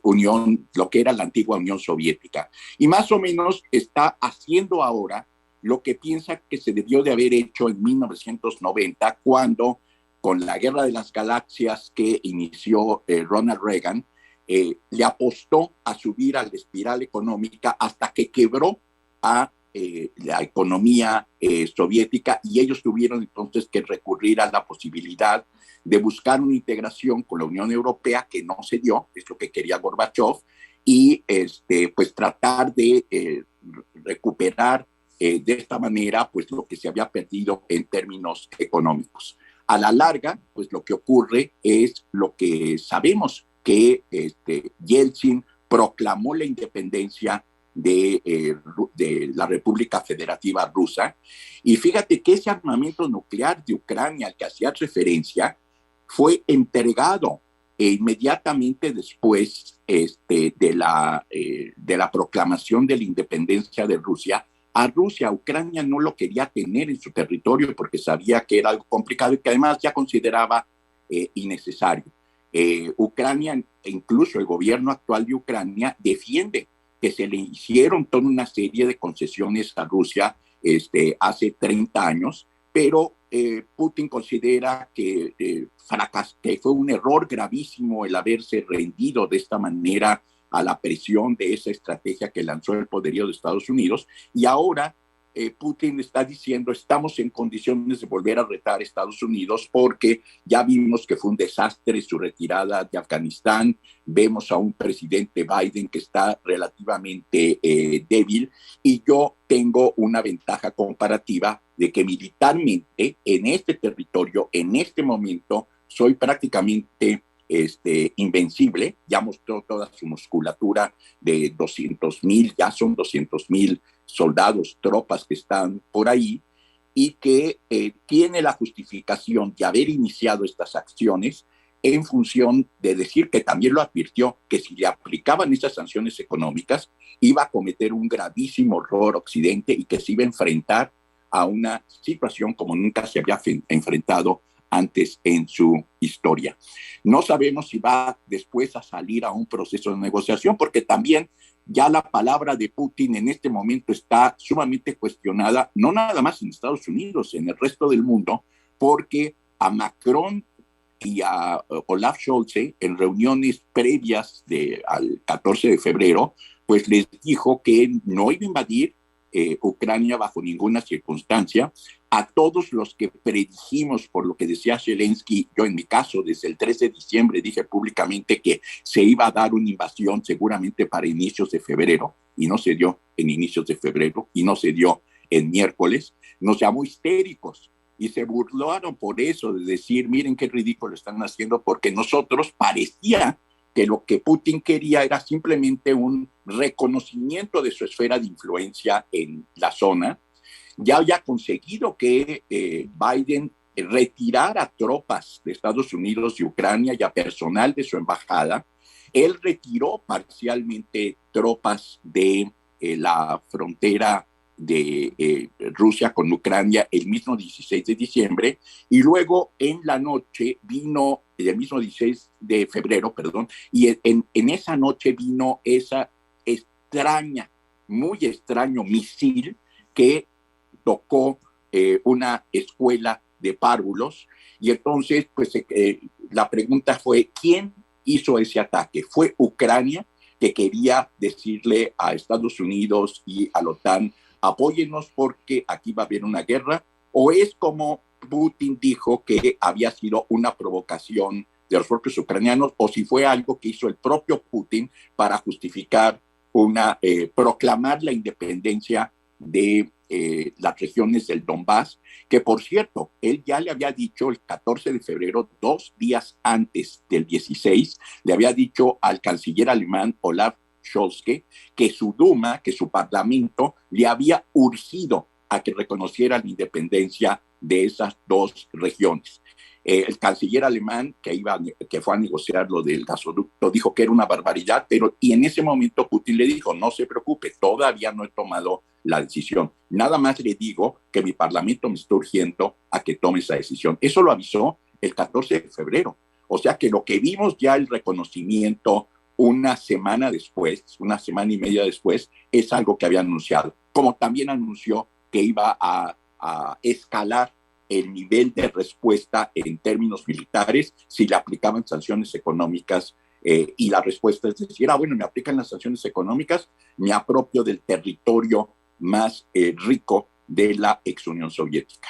Unión, lo que era la antigua Unión Soviética. Y más o menos está haciendo ahora lo que piensa que se debió de haber hecho en 1990, cuando, con la Guerra de las Galaxias que inició Ronald Reagan, le apostó a subir a la espiral económica hasta que quebró a la economía soviética, y ellos tuvieron entonces que recurrir a la posibilidad de buscar una integración con la Unión Europea, que no se dio, es lo que quería Gorbachev, y pues tratar de recuperar de esta manera pues lo que se había perdido en términos económicos. A la larga, pues lo que ocurre es lo que sabemos, que Yeltsin proclamó la independencia de la República Federativa Rusa, y fíjate que ese armamento nuclear de Ucrania al que hacías referencia fue entregado inmediatamente después de la proclamación de la independencia de Rusia a Rusia. Ucrania no lo quería tener en su territorio porque sabía que era algo complicado y que además ya consideraba innecesario. Ucrania, incluso el gobierno actual de Ucrania, defiende que se le hicieron toda una serie de concesiones a Rusia hace 30 años, pero Putin considera que fue un error gravísimo el haberse rendido de esta manera a la presión de esa estrategia que lanzó el poderío de Estados Unidos, y ahora Putin está diciendo estamos en condiciones de volver a retar a Estados Unidos porque ya vimos que fue un desastre su retirada de Afganistán, vemos a un presidente Biden que está relativamente débil, y yo tengo una ventaja comparativa de que militarmente en este territorio, en este momento, soy prácticamente invencible. Ya mostró toda su musculatura de 200,000, ya son 200,000 soldados, tropas que están por ahí, y que tiene la justificación de haber iniciado estas acciones en función de decir, que también lo advirtió, que si le aplicaban esas sanciones económicas iba a cometer un gravísimo error Occidente y que se iba a enfrentar a una situación como nunca se había enfrentado antes en su historia. No sabemos si va después a salir a un proceso de negociación, porque también ya la palabra de Putin en este momento está sumamente cuestionada, no nada más en Estados Unidos, en el resto del mundo, porque a Macron y a Olaf Scholz, en reuniones previas al 14 de febrero, pues les dijo que no iba a invadir Ucrania bajo ninguna circunstancia. A todos los que predijimos, por lo que decía Zelensky, yo en mi caso desde el 13 de diciembre dije públicamente que se iba a dar una invasión seguramente para inicios de febrero, y no se dio en inicios de febrero, y no se dio en miércoles. Nos llamó histéricos y se burlaron por eso, de decir, miren qué ridículo están haciendo, porque nosotros parecía que lo que Putin quería era simplemente un reconocimiento de su esfera de influencia en la zona. Ya había conseguido que Biden retirara tropas de Estados Unidos y Ucrania y a personal de su embajada. Él retiró parcialmente tropas de la frontera de Rusia con Ucrania el mismo 16 de diciembre, y luego en la noche vino, el mismo 16 de febrero, perdón, y en esa noche vino esa muy extraño misil que tocó una escuela de párvulos, y entonces pues la pregunta fue, ¿quién hizo ese ataque? ¿Fue Ucrania, que quería decirle a Estados Unidos y a la OTAN, apóyennos porque aquí va a haber una guerra, o es como Putin dijo que había sido una provocación de los propios ucranianos, o si fue algo que hizo el propio Putin para justificar proclamar la independencia de las regiones del Donbass, que por cierto, él ya le había dicho el 14 de febrero, 2 días antes del 16, le había dicho al canciller alemán Olaf Scholz que su Duma, que su parlamento, le había urgido a que reconociera la independencia de esas dos regiones. El canciller alemán que fue a negociar lo del gasoducto dijo que era una barbaridad, y en ese momento Putin le dijo, no se preocupe, todavía no he tomado la decisión. Nada más le digo que mi parlamento me está urgiendo a que tome esa decisión. Eso lo avisó el 14 de febrero. O sea que lo que vimos ya, el reconocimiento una semana después, una semana y media después, es algo que había anunciado. Como también anunció que iba a escalar el nivel de respuesta en términos militares si le aplicaban sanciones económicas, y la respuesta es decir, bueno, me aplican las sanciones económicas, me apropio del territorio más rico de la ex Unión Soviética.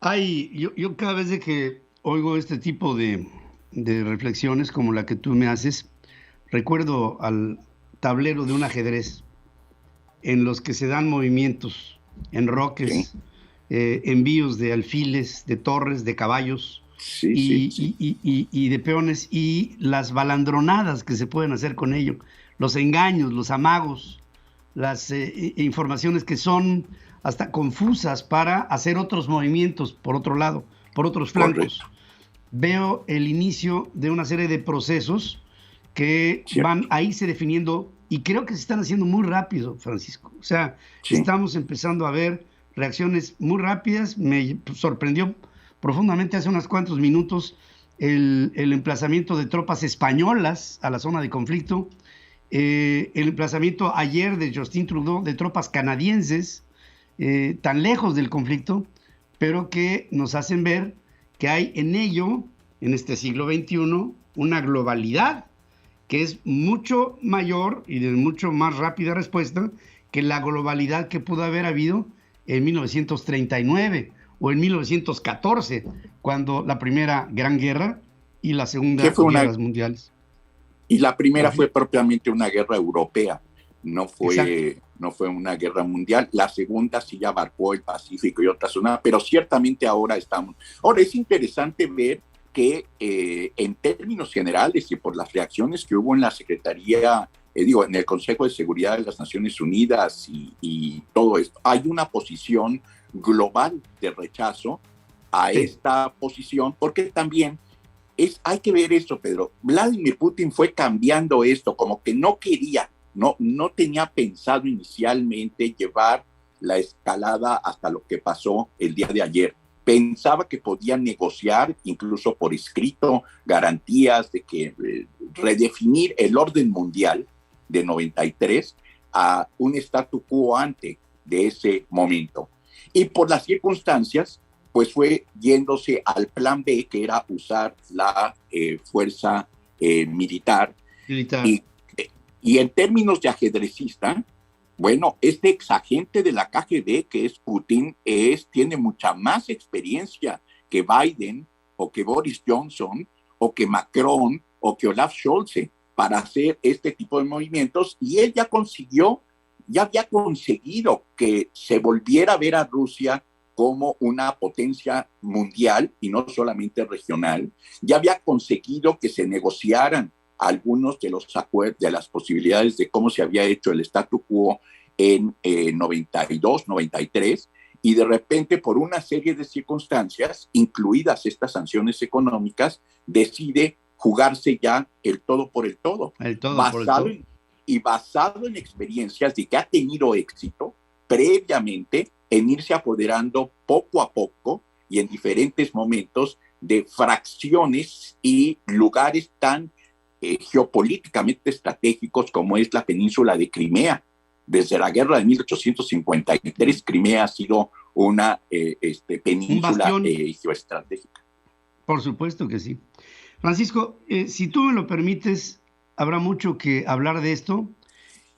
Yo cada vez que oigo este tipo de reflexiones como la que tú me haces, recuerdo al tablero de un ajedrez en los que se dan movimientos, enroques, envíos de alfiles, de torres, de caballos y de peones, y las balandronadas que se pueden hacer con ello, los engaños, los amagos, las informaciones que son hasta confusas para hacer otros movimientos por otro lado, por otros flancos. Correcto. Veo el inicio de una serie de procesos que van a irse definiendo, y creo que se están haciendo muy rápido, Francisco. O sea, estamos empezando a ver reacciones muy rápidas. Me sorprendió profundamente hace unos cuantos minutos el emplazamiento de tropas españolas a la zona de conflicto, el emplazamiento ayer de Justin Trudeau de tropas canadienses tan lejos del conflicto, pero que nos hacen ver que hay en ello, en este siglo XXI, una globalidad que es mucho mayor y de mucho más rápida respuesta que la globalidad que pudo haber habido en 1939 o en 1914, cuando la primera Gran Guerra y la segunda guerras mundiales. Y la primera fue propiamente una guerra europea, no fue una guerra mundial. La segunda sí ya abarcó el Pacífico y otras zonas, pero ciertamente ahora estamos. Ahora es interesante ver que en términos generales y por las reacciones que hubo en la Secretaría, en el Consejo de Seguridad de las Naciones Unidas y todo esto, hay una posición global de rechazo a esta posición, porque también hay que ver esto, Pedro. Vladimir Putin fue cambiando esto, como que no quería, no tenía pensado inicialmente llevar la escalada hasta lo que pasó el día de ayer. Pensaba que podía negociar, incluso por escrito, garantías de que redefinir el orden mundial de 93 a un statu quo ante de ese momento. Y por las circunstancias, pues fue yéndose al plan B, que era usar la fuerza militar. Y en términos de ajedrecista, bueno, este exagente de la KGB, que es Putin, tiene mucha más experiencia que Biden, o que Boris Johnson, o que Macron, o que Olaf Scholz, para hacer este tipo de movimientos, y él ya había conseguido que se volviera a ver a Rusia como una potencia mundial y no solamente regional. Ya había conseguido que se negociaran algunos de los acuerdos, de las posibilidades de cómo se había hecho el statu quo en 92, 93, y de repente por una serie de circunstancias, incluidas estas sanciones económicas, decide jugarse ya el todo por el todo. Basado en experiencias de que ha tenido éxito previamente en irse apoderando poco a poco y en diferentes momentos de fracciones y lugares tan geopolíticamente estratégicos como es la península de Crimea. Desde la guerra de 1853, Crimea ha sido una península geoestratégica. Por supuesto que sí. Francisco, si tú me lo permites, habrá mucho que hablar de esto,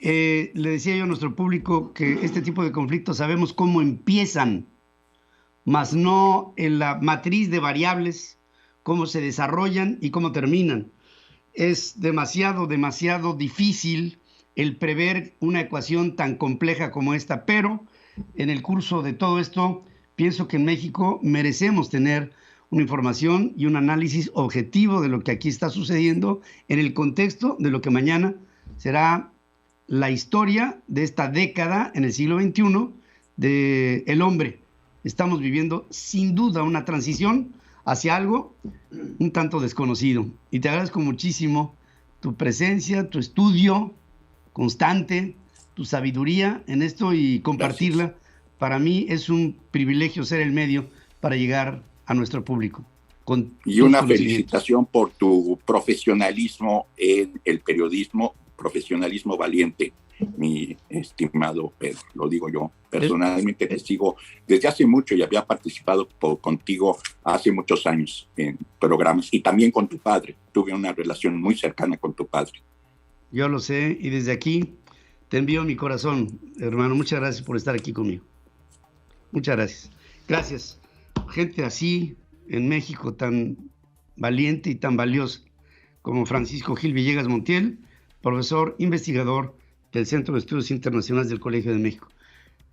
Le decía yo a nuestro público que este tipo de conflictos sabemos cómo empiezan, mas no en la matriz de variables, cómo se desarrollan y cómo terminan. Es demasiado difícil el prever una ecuación tan compleja como esta, pero en el curso de todo esto, pienso que en México merecemos tener una información y un análisis objetivo de lo que aquí está sucediendo en el contexto de lo que mañana será la historia de esta década en el siglo XXI del hombre. Estamos viviendo sin duda una transición hacia algo un tanto desconocido. Y te agradezco muchísimo tu presencia, tu estudio constante, tu sabiduría en esto y compartirla. Gracias. Para mí es un privilegio ser el medio para llegar a nuestro público. Y una felicitación por tu profesionalismo en el periodismo, profesionalismo valiente, mi estimado Pedro. Lo digo yo personalmente, te sigo desde hace mucho y había participado contigo hace muchos años en programas y también con tu padre. Tuve una relación muy cercana con tu padre. Yo lo sé y desde aquí te envío mi corazón, hermano. Muchas gracias por estar aquí conmigo. Muchas gracias. Gracias. Gente así en México, tan valiente y tan valiosa como Francisco Gil Villegas Montiel, profesor investigador del Centro de Estudios Internacionales del Colegio de México.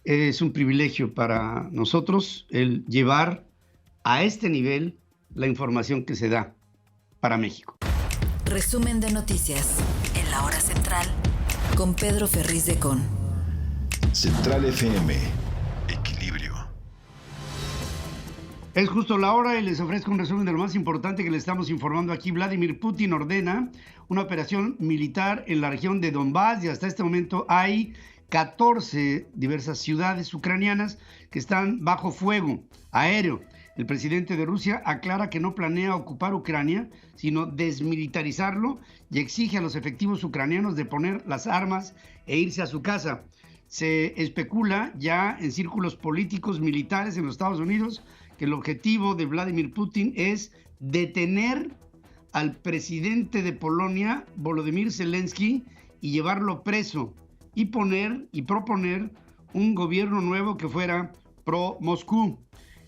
Es un privilegio para nosotros el llevar a este nivel la información que se da para México. Resumen de noticias en la hora central con Pedro Ferriz de Con. Central FM. Equilibrio. Es justo la hora y les ofrezco un resumen de lo más importante que le estamos informando aquí. Vladimir Putin ordena una operación militar en la región de Donbass y hasta este momento hay 14 diversas ciudades ucranianas que están bajo fuego aéreo. El presidente de Rusia aclara que no planea ocupar Ucrania, sino desmilitarizarlo y exige a los efectivos ucranianos de poner las armas e irse a su casa. Se especula ya en círculos políticos militares en los Estados Unidos que el objetivo de Vladimir Putin es detener al presidente de Polonia, Volodymyr Zelensky, y llevarlo preso y proponer un gobierno nuevo que fuera pro-Moscú.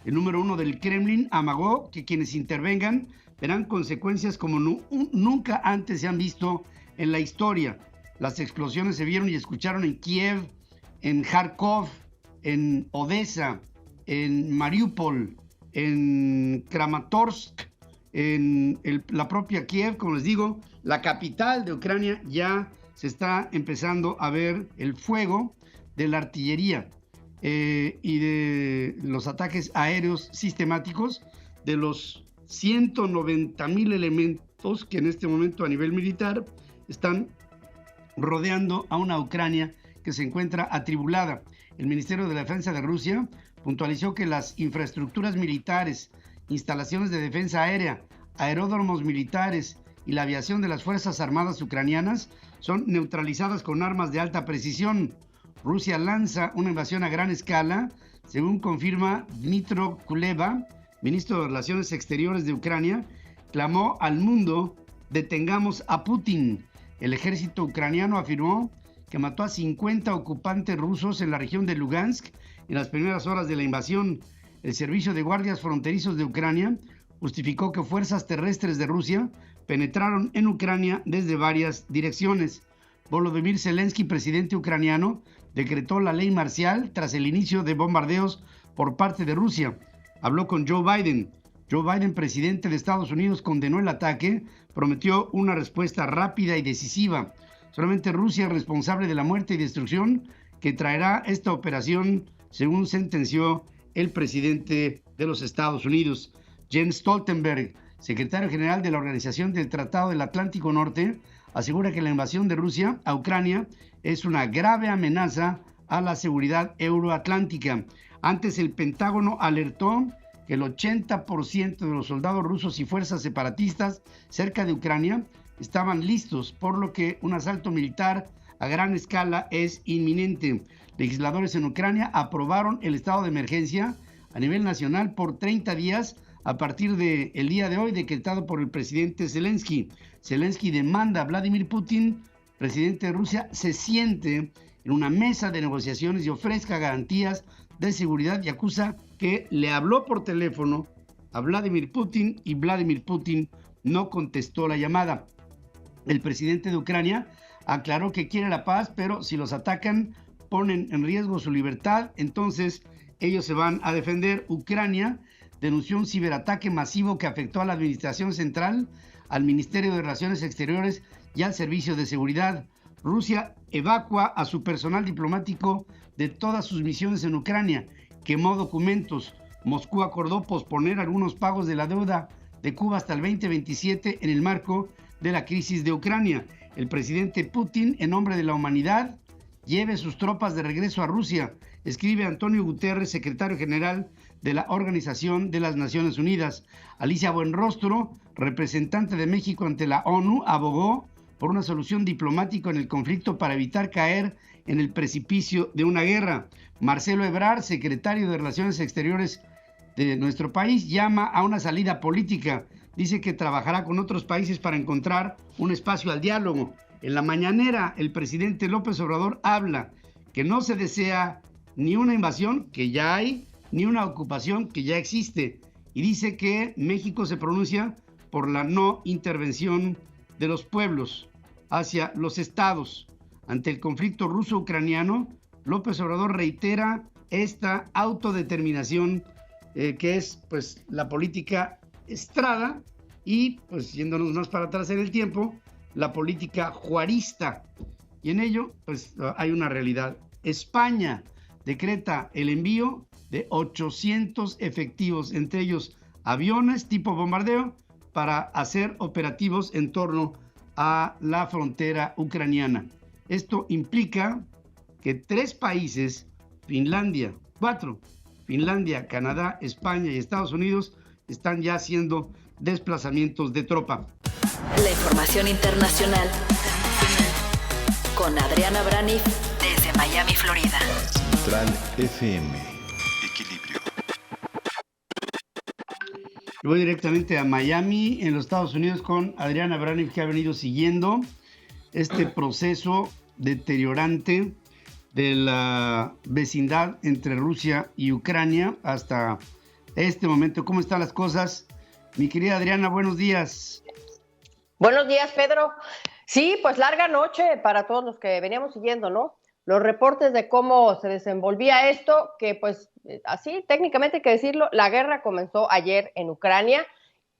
El número 1 del Kremlin amagó que quienes intervengan verán consecuencias como nunca antes se han visto en la historia. Las explosiones se vieron y escucharon en Kiev, en Kharkov, en Odessa, en Mariupol, en Kramatorsk, en la propia Kiev, como les digo, la capital de Ucrania. Ya se está empezando a ver el fuego de la artillería y de los ataques aéreos sistemáticos de los 190,000 elementos que en este momento a nivel militar están rodeando a una Ucrania que se encuentra atribulada. El Ministerio de la Defensa de Rusia puntualizó que las infraestructuras militares, instalaciones de defensa aérea, aeródromos militares y la aviación de las Fuerzas Armadas ucranianas son neutralizadas con armas de alta precisión. Rusia lanza una invasión a gran escala, según confirma Dmytro Kuleba, ministro de Relaciones Exteriores de Ucrania, clamó al mundo: detengamos a Putin. El ejército ucraniano afirmó que mató a 50 ocupantes rusos en la región de Lugansk en las primeras horas de la invasión. El Servicio de Guardias Fronterizos de Ucrania justificó que fuerzas terrestres de Rusia penetraron en Ucrania desde varias direcciones. Volodymyr Zelensky, presidente ucraniano, decretó la ley marcial tras el inicio de bombardeos por parte de Rusia. Habló con Joe Biden. Joe Biden, presidente de Estados Unidos, condenó el ataque, prometió una respuesta rápida y decisiva. Solamente Rusia es responsable de la muerte y destrucción que traerá esta operación, según sentenció el presidente de los Estados Unidos. Jens Stoltenberg, secretario general de la Organización del Tratado del Atlántico Norte, asegura que la invasión de Rusia a Ucrania es una grave amenaza a la seguridad euroatlántica. Antes, el Pentágono alertó que el 80% de los soldados rusos y fuerzas separatistas cerca de Ucrania estaban listos, por lo que un asalto militar a gran escala es inminente. Legisladores en Ucrania aprobaron el estado de emergencia a nivel nacional por 30 días a partir del día de hoy, decretado por el presidente Zelensky. Zelensky demanda a Vladimir Putin presidente de Rusia se siente en una mesa de negociaciones y ofrezca garantías de seguridad y acusa que le habló por teléfono a Vladimir Putin y Vladimir Putin no contestó la llamada. El presidente de Ucrania aclaró que quiere la paz, pero si los atacan ponen en riesgo su libertad, entonces ellos se van a defender. Ucrania denunció un ciberataque masivo que afectó a la administración central, al Ministerio de Relaciones Exteriores y al Servicio de Seguridad. Rusia evacua a su personal diplomático de todas sus misiones en Ucrania, quemó documentos. Moscú acordó posponer algunos pagos de la deuda de Cuba hasta el 2027 en el marco de la crisis de Ucrania. El presidente Putin, en nombre de la humanidad, lleve sus tropas de regreso a Rusia, escribe Antonio Guterres, secretario general de la Organización de las Naciones Unidas. Alicia Buenrostro, representante de México ante la ONU, abogó por una solución diplomática en el conflicto para evitar caer en el precipicio de una guerra. Marcelo Ebrard, secretario de Relaciones Exteriores de nuestro país, llama a una salida política. Dice que trabajará con otros países para encontrar un espacio al diálogo. En la mañanera, el presidente López Obrador habla que no se desea ni una invasión, que ya hay, ni una ocupación, que ya existe. Y dice que México se pronuncia por la no intervención de los pueblos hacia los estados. Ante el conflicto ruso-ucraniano, López Obrador reitera esta autodeterminación que es pues la política Estrada y, pues yéndonos más para atrás en el tiempo, la política juarista. Y en ello pues hay una realidad. España decreta el envío de 800 efectivos, entre ellos aviones tipo bombardeo, para hacer operativos en torno a la frontera ucraniana. Esto implica que 3 países, Finlandia, Canadá, España y Estados Unidos, están ya haciendo desplazamientos de tropa. La información internacional con Adriana Braniff desde Miami, Florida. Central FM. Equilibrio. Voy directamente a Miami, en los Estados Unidos, con Adriana Braniff, que ha venido siguiendo este proceso deteriorante de la vecindad entre Rusia y Ucrania hasta este momento. ¿Cómo están las cosas? Mi querida Adriana, buenos días. Buenos días, Pedro. Sí, pues larga noche para todos los que veníamos siguiendo, ¿no? Los reportes de cómo se desenvolvía esto, que pues así técnicamente hay que decirlo, la guerra comenzó ayer en Ucrania.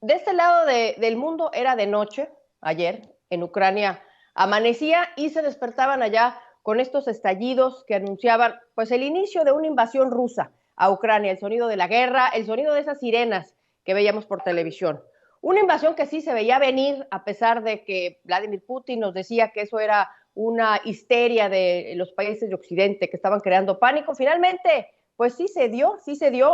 De este lado del mundo era de noche, ayer en Ucrania amanecía y se despertaban allá con estos estallidos que anunciaban pues el inicio de una invasión rusa a Ucrania, el sonido de la guerra, el sonido de esas sirenas que veíamos por televisión. Una invasión que sí se veía venir, a pesar de que Vladimir Putin nos decía que eso era una histeria de los países de Occidente que estaban creando pánico. Finalmente, pues sí se dio.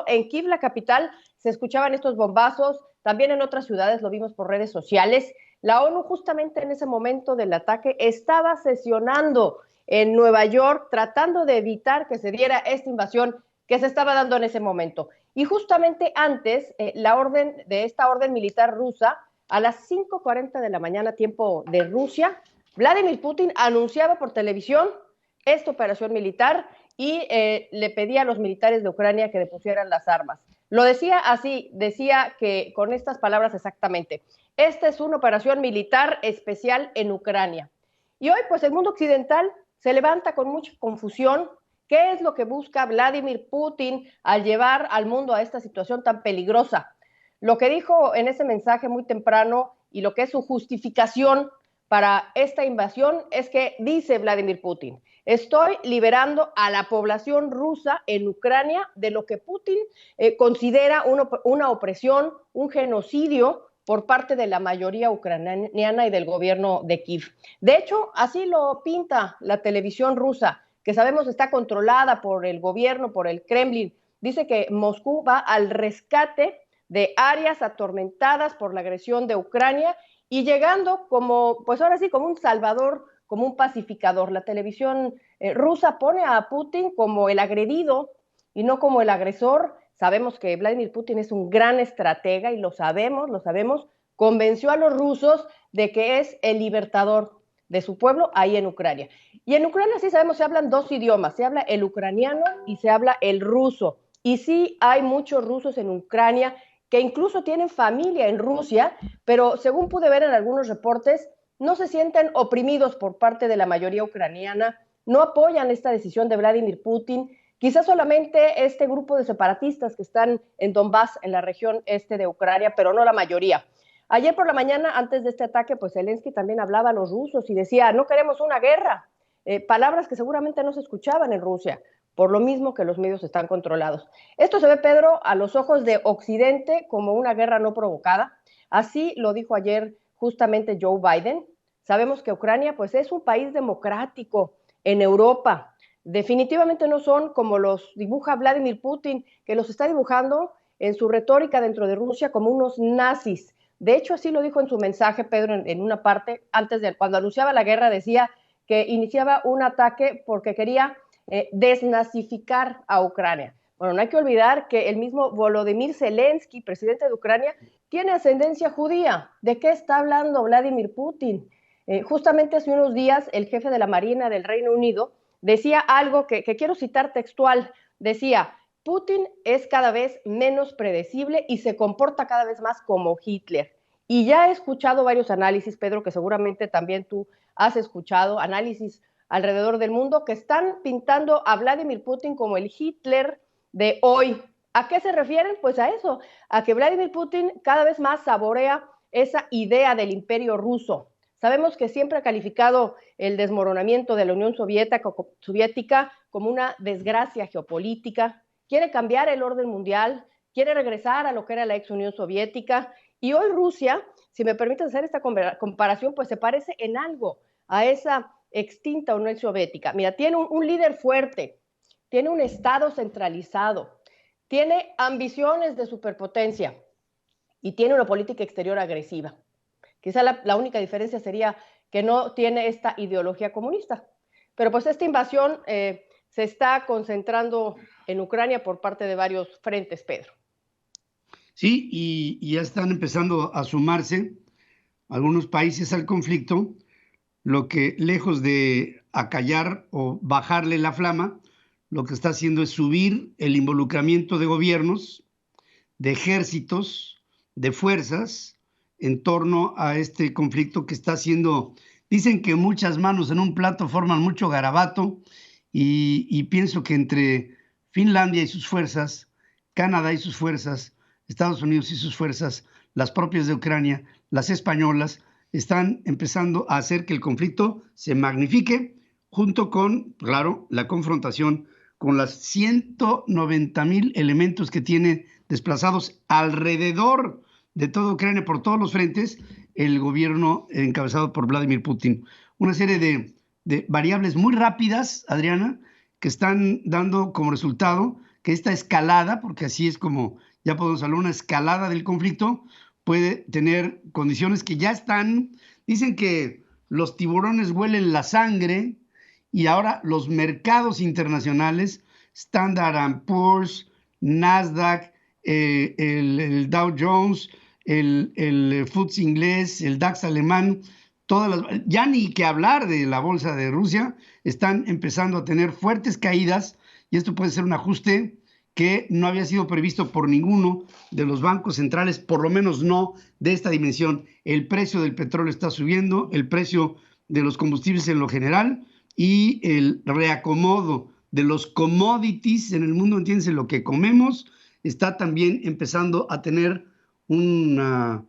En Kiev, la capital, se escuchaban estos bombazos, también en otras ciudades lo vimos por redes sociales. La ONU justamente en ese momento del ataque estaba sesionando en Nueva York, tratando de evitar que se diera esta invasión que se estaba dando en ese momento. Y justamente antes, esta orden militar rusa, a las 5:40 de la mañana, tiempo de Rusia, Vladimir Putin anunciaba por televisión esta operación militar y le pedía a los militares de Ucrania que depusieran las armas. Lo decía así, decía que con estas palabras exactamente: esta es una operación militar especial en Ucrania. Y hoy, pues el mundo occidental se levanta con mucha confusión. ¿Qué es lo que busca Vladimir Putin al llevar al mundo a esta situación tan peligrosa? Lo que dijo en ese mensaje muy temprano y lo que es su justificación para esta invasión es que dice Vladimir Putin: estoy liberando a la población rusa en Ucrania de lo que Putin considera una opresión, un genocidio por parte de la mayoría ucraniana y del gobierno de Kiev. De hecho, así lo pinta la televisión rusa, que sabemos está controlada por el gobierno, por el Kremlin. Dice que Moscú va al rescate de áreas atormentadas por la agresión de Ucrania y llegando como, pues ahora sí, como un salvador, como un pacificador. La televisión rusa pone a Putin como el agredido y no como el agresor. Sabemos que Vladimir Putin es un gran estratega y lo sabemos, convenció a los rusos de que es el libertador de su pueblo ahí en Ucrania. Y en Ucrania sí sabemos, se hablan dos idiomas, se habla el ucraniano y se habla el ruso. Y sí hay muchos rusos en Ucrania que incluso tienen familia en Rusia, pero según pude ver en algunos reportes, no se sienten oprimidos por parte de la mayoría ucraniana, no apoyan esta decisión de Vladimir Putin, quizás solamente este grupo de separatistas que están en Donbass, en la región este de Ucrania, pero no la mayoría. Ayer por la mañana, antes de este ataque, pues Zelensky también hablaba a los rusos y decía, no queremos una guerra, palabras que seguramente no se escuchaban en Rusia, por lo mismo que los medios están controlados. Esto se ve, Pedro, a los ojos de Occidente como una guerra no provocada. Así lo dijo ayer justamente Joe Biden. Sabemos que Ucrania pues, es un país democrático en Europa. Definitivamente no son como los dibuja Vladimir Putin, que los está dibujando en su retórica dentro de Rusia como unos nazis. De hecho, así lo dijo en su mensaje, Pedro, en una parte, antes de cuando anunciaba la guerra, decía que iniciaba un ataque porque quería desnazificar a Ucrania. Bueno, no hay que olvidar que el mismo Volodymyr Zelensky, presidente de Ucrania, tiene ascendencia judía. ¿De qué está hablando Vladimir Putin? Justamente hace unos días, el jefe de la Marina del Reino Unido decía algo que quiero citar textual. Decía, Putin es cada vez menos predecible y se comporta cada vez más como Hitler. Y ya he escuchado varios análisis, Pedro, que seguramente también tú has escuchado, análisis alrededor del mundo, que están pintando a Vladimir Putin como el Hitler de hoy. ¿A qué se refieren? Pues a eso, a que Vladimir Putin cada vez más saborea esa idea del imperio ruso. Sabemos que siempre ha calificado el desmoronamiento de la Unión Soviética como una desgracia geopolítica, quiere cambiar el orden mundial, quiere regresar a lo que era la ex Unión Soviética, y hoy Rusia, si me permiten hacer esta comparación, pues se parece en algo a esa extinta Unión Soviética. Mira, tiene un líder fuerte, tiene un Estado centralizado, tiene ambiciones de superpotencia y tiene una política exterior agresiva. Quizá la única diferencia sería que no tiene esta ideología comunista. Pero pues esta invasión se está concentrando en Ucrania por parte de varios frentes, Pedro. Sí, y ya están empezando a sumarse algunos países al conflicto, lo que lejos de acallar o bajarle la flama, lo que está haciendo es subir el involucramiento de gobiernos, de ejércitos, de fuerzas en torno a este conflicto que está haciendo, dicen que muchas manos en un plato forman mucho garabato, y pienso que entre Finlandia y sus fuerzas, Canadá y sus fuerzas, Estados Unidos y sus fuerzas, las propias de Ucrania, las españolas, están empezando a hacer que el conflicto se magnifique, junto con, claro, la confrontación con las 190,000 elementos que tiene desplazados alrededor de toda Ucrania, por todos los frentes, el gobierno encabezado por Vladimir Putin. Una serie de variables muy rápidas, Adriana, que están dando como resultado que esta escalada, porque así es como ya podemos hablar, una escalada del conflicto, puede tener condiciones que ya están, dicen que los tiburones huelen la sangre, y ahora los mercados internacionales, Standard & Poor's, Nasdaq, el Dow Jones, el FTSE inglés, el DAX alemán, ya ni que hablar de la bolsa de Rusia, están empezando a tener fuertes caídas, y esto puede ser un ajuste que no había sido previsto por ninguno de los bancos centrales, por lo menos no de esta dimensión. El precio del petróleo está subiendo, el precio de los combustibles en lo general, y el reacomodo de los commodities en el mundo, entiéndase, lo que comemos, está también empezando a tener una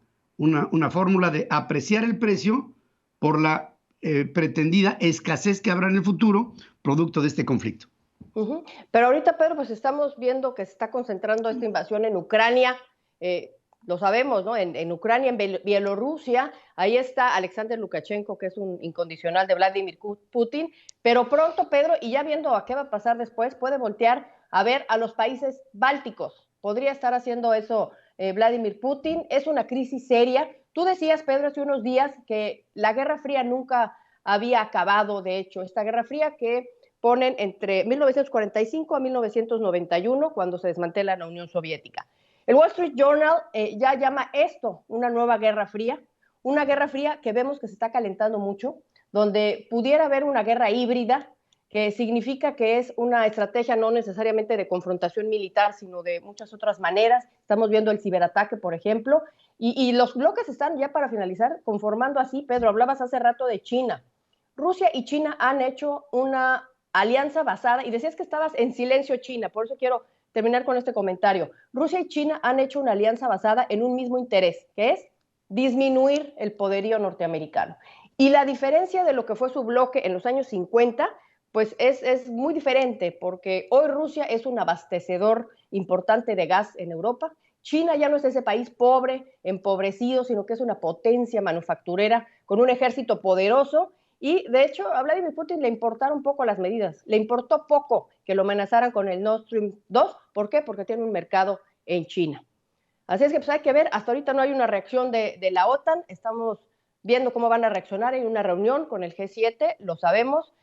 fórmula de apreciar el precio por la pretendida escasez que habrá en el futuro, producto de este conflicto. Pero ahorita, Pedro, pues estamos viendo que se está concentrando esta invasión en Ucrania, lo sabemos, ¿no? En Ucrania, en Bielorrusia, ahí está Alexander Lukashenko, que es un incondicional de Vladimir Putin, pero pronto, Pedro, y ya viendo a qué va a pasar después, puede voltear a ver a los países bálticos. Podría estar haciendo eso Vladimir Putin. Es una crisis seria. Tú decías, Pedro, hace unos días que la Guerra Fría nunca había acabado, de hecho, esta Guerra Fría que ponen entre 1945 a 1991, cuando se desmantela la Unión Soviética. El Wall Street Journal ya llama esto una nueva Guerra Fría, una Guerra Fría que vemos que se está calentando mucho, donde pudiera haber una guerra híbrida, que significa que es una estrategia no necesariamente de confrontación militar, sino de muchas otras maneras. Estamos viendo el ciberataque, por ejemplo, y los bloques están ya para finalizar conformando así. Pedro, hablabas hace rato de China. Rusia y China han hecho una alianza basada, y decías que estabas en silencio, China, por eso quiero terminar con este comentario. Rusia y China han hecho una alianza basada en un mismo interés, que es disminuir el poderío norteamericano. Y la diferencia de lo que fue su bloque en los años 50, pues es muy diferente, porque hoy Rusia es un abastecedor importante de gas en Europa. China ya no es ese país pobre, empobrecido, sino que es una potencia manufacturera con un ejército poderoso. Y, de hecho, a Vladimir Putin le importaron poco las medidas. Le importó poco que lo amenazaran con el Nord Stream 2. ¿Por qué? Porque tiene un mercado en China. Así es que pues, hay que ver. Hasta ahorita no hay una reacción de la OTAN. Estamos viendo cómo van a reaccionar. Hay una reunión con el G7, lo sabemos.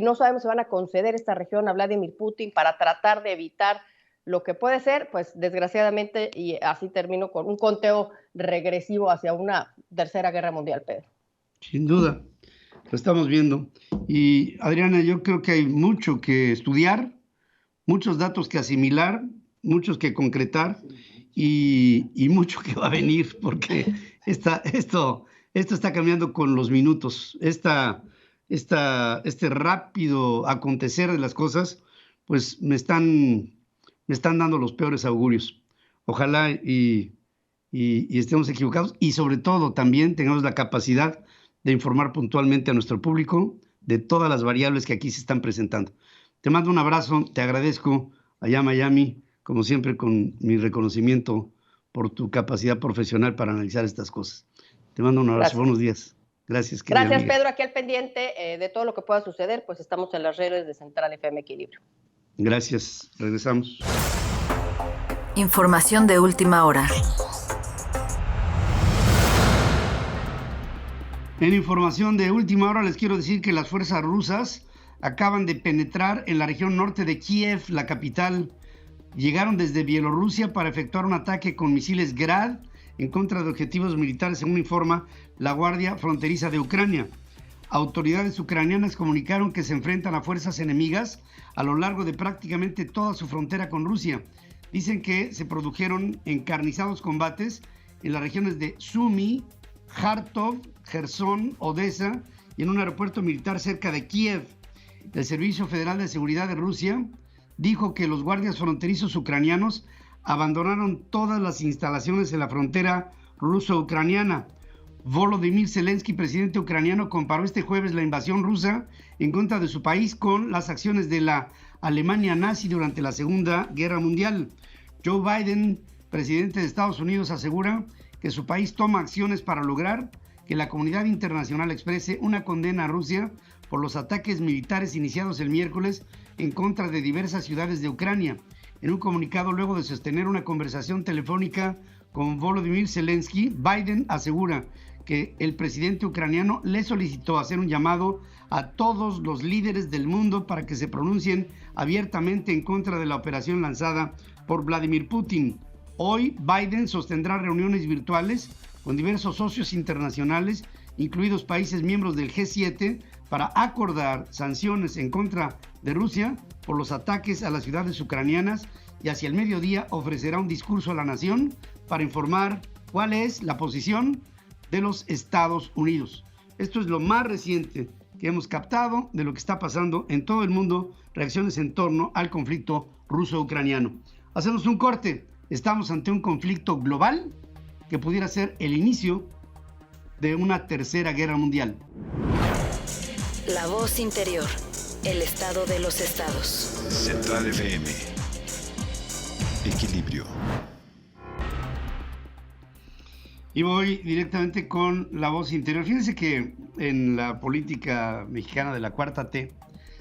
No sabemos si van a conceder esta región a Vladimir Putin para tratar de evitar lo que puede ser, pues, desgraciadamente, y así termino con un conteo regresivo hacia una tercera guerra mundial, Pedro. Sin duda. Lo estamos viendo. Y Adriana, yo creo que hay mucho que estudiar, muchos datos que asimilar, muchos que concretar y mucho que va a venir, porque esto está cambiando con los minutos. Este rápido acontecer de las cosas, pues me están dando los peores augurios. Ojalá y estemos equivocados y sobre todo también tengamos la capacidad de informar puntualmente a nuestro público de todas las variables que aquí se están presentando. Te mando un abrazo, te agradezco allá en Miami, como siempre con mi reconocimiento por tu capacidad profesional para analizar estas cosas. Te mando un abrazo, gracias. Buenos días. Gracias, querida Gracias, amiga. Pedro, aquí al pendiente de todo lo que pueda suceder, pues estamos en las redes de Central FM Equilibrio. Gracias, regresamos. Información de última hora. En información de última hora les quiero decir que las fuerzas rusas acaban de penetrar en la región norte de Kiev, la capital. Llegaron desde Bielorrusia para efectuar un ataque con misiles Grad en contra de objetivos militares, según informa la Guardia Fronteriza de Ucrania. Autoridades ucranianas comunicaron que se enfrentan a fuerzas enemigas a lo largo de prácticamente toda su frontera con Rusia. Dicen que se produjeron encarnizados combates en las regiones de Sumy, Kharkov, Gerson, Odessa y en un aeropuerto militar cerca de Kiev. El Servicio Federal de Seguridad de Rusia dijo que los guardias fronterizos ucranianos abandonaron todas las instalaciones en la frontera ruso-ucraniana. Volodymyr Zelensky, presidente ucraniano, comparó este jueves la invasión rusa en contra de su país con las acciones de la Alemania nazi durante la Segunda Guerra Mundial. Joe Biden, presidente de Estados Unidos, asegura que su país toma acciones para lograr que la comunidad internacional exprese una condena a Rusia por los ataques militares iniciados el miércoles en contra de diversas ciudades de Ucrania. En un comunicado, luego de sostener una conversación telefónica con Volodymyr Zelensky, Biden asegura que el presidente ucraniano le solicitó hacer un llamado a todos los líderes del mundo para que se pronuncien abiertamente en contra de la operación lanzada por Vladimir Putin. Hoy, Biden sostendrá reuniones virtuales con diversos socios internacionales, incluidos países miembros del G7, para acordar sanciones en contra de Rusia por los ataques a las ciudades ucranianas, y hacia el mediodía ofrecerá un discurso a la nación para informar cuál es la posición de los Estados Unidos. Esto es lo más reciente que hemos captado de lo que está pasando en todo el mundo, reacciones en torno al conflicto ruso-ucraniano. Hacemos un corte. Estamos ante un conflicto global que pudiera ser el inicio de una tercera guerra mundial. La voz interior, el estado de los estados. Central FM. Equilibrio. Y voy directamente con la voz interior. Fíjense que en la política mexicana de la Cuarta T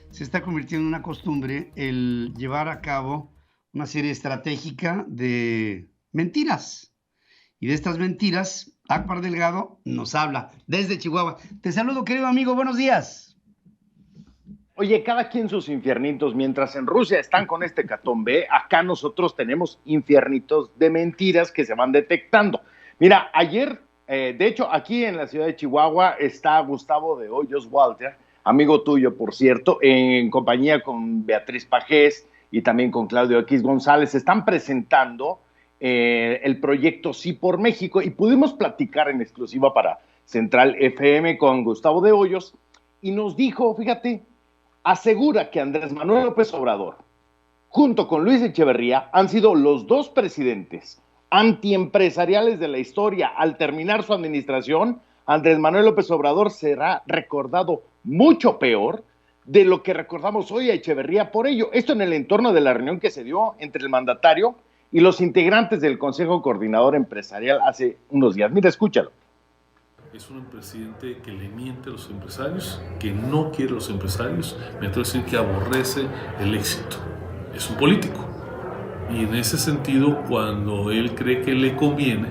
se está convirtiendo en una costumbre el llevar a cabo una serie estratégica de mentiras. Y de estas mentiras, Akbar Delgado nos habla desde Chihuahua. Te saludo, querido amigo, buenos días. Oye, cada quien sus infiernitos. Mientras en Rusia están con este hecatombe, acá nosotros tenemos infiernitos de mentiras que se van detectando. Mira, ayer De hecho, aquí en la ciudad de Chihuahua está Gustavo de Hoyos Walter, amigo tuyo, por cierto, en compañía con Beatriz Pajés y también con Claudio X González. Están presentando el proyecto Sí por México y pudimos platicar en exclusiva para Central FM con Gustavo de Hoyos y nos dijo, fíjate, asegura que Andrés Manuel López Obrador, junto con Luis Echeverría, han sido los dos presidentes antiempresariales de la historia. Al terminar su administración, Andrés Manuel López Obrador será recordado mucho peor de lo que recordamos hoy a Echeverría por ello. Esto en el entorno de la reunión que se dio entre el mandatario y los integrantes del Consejo Coordinador Empresarial hace unos días. Mira, escúchalo. Es un presidente que le miente a los empresarios, que no quiere a los empresarios, me atrevo a decir que aborrece el éxito. Es un político. Y en ese sentido, cuando él cree que le conviene,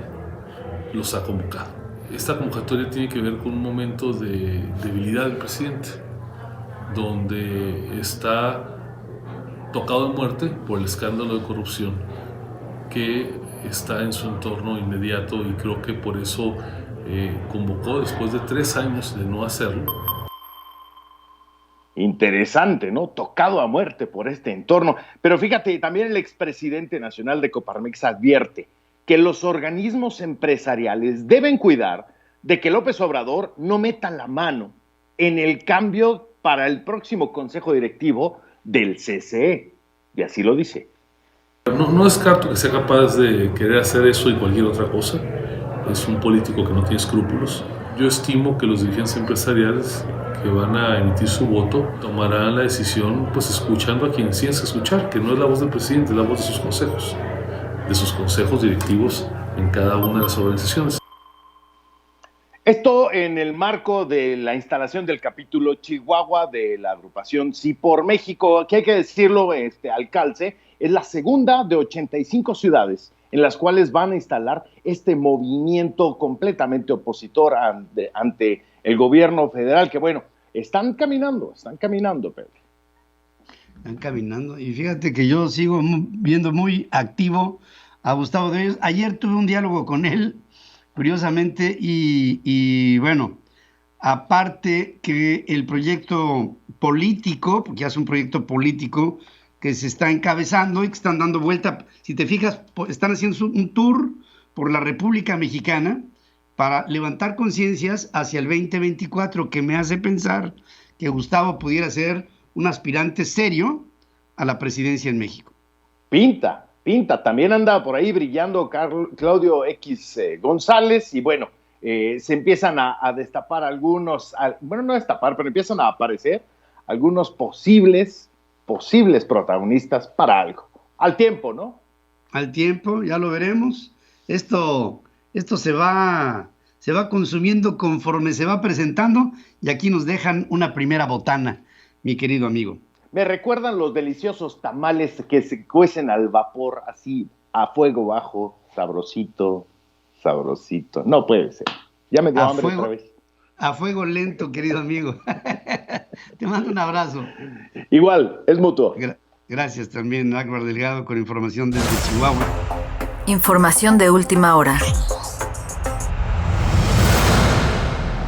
los ha convocado. Esta convocatoria tiene que ver con un momento de debilidad del presidente, donde está tocado de muerte por el escándalo de corrupción que está en su entorno inmediato, y creo que por eso convocó después de 3 años de no hacerlo. Interesante, ¿no? Tocado a muerte por este entorno. Pero fíjate, también el expresidente nacional de Coparmex advierte que los organismos empresariales deben cuidar de que López Obrador no meta la mano en el cambio para el próximo consejo directivo del CCE. Y así lo dice. No descarto que sea capaz de querer hacer eso y cualquier otra cosa. Es un político que no tiene escrúpulos. Yo estimo que los dirigentes empresariales que van a emitir su voto tomarán la decisión pues escuchando a quienes tienen que escuchar, que no es la voz del presidente, es la voz de sus consejos directivos en cada una de las organizaciones. Esto en el marco de la instalación del capítulo Chihuahua de la agrupación Sí por México, que hay que decirlo, alcalde, es la segunda de 85 ciudades en las cuales van a instalar este movimiento completamente opositor ante el gobierno federal, que bueno, están caminando, Pedro. Están caminando, y fíjate que yo sigo viendo muy activo a Gustavo de Hoyos. Ayer tuve un diálogo con él, curiosamente, y bueno, aparte que el proyecto político, porque ya es un proyecto político que se está encabezando y que están dando vuelta, si te fijas, están haciendo un tour por la República Mexicana para levantar conciencias hacia el 2024, que me hace pensar que Gustavo pudiera ser un aspirante serio a la presidencia en México. Pinta, también anda por ahí brillando Claudio X González, y bueno, se empiezan a destapar algunos, no destapar, pero empiezan a aparecer algunos posibles protagonistas para algo. Al tiempo, ¿no? Al tiempo, ya lo veremos. Esto se va consumiendo conforme se va presentando, y aquí nos dejan una primera botana, mi querido amigo. Me recuerdan los deliciosos tamales que se cuecen al vapor, así, a fuego bajo, sabrosito. No puede ser. Ya me dio hambre otra vez. A fuego lento, querido amigo. Te mando un abrazo. Igual, es mutuo. Gracias también, Akbar Delgado, con información desde Chihuahua. Información de última hora.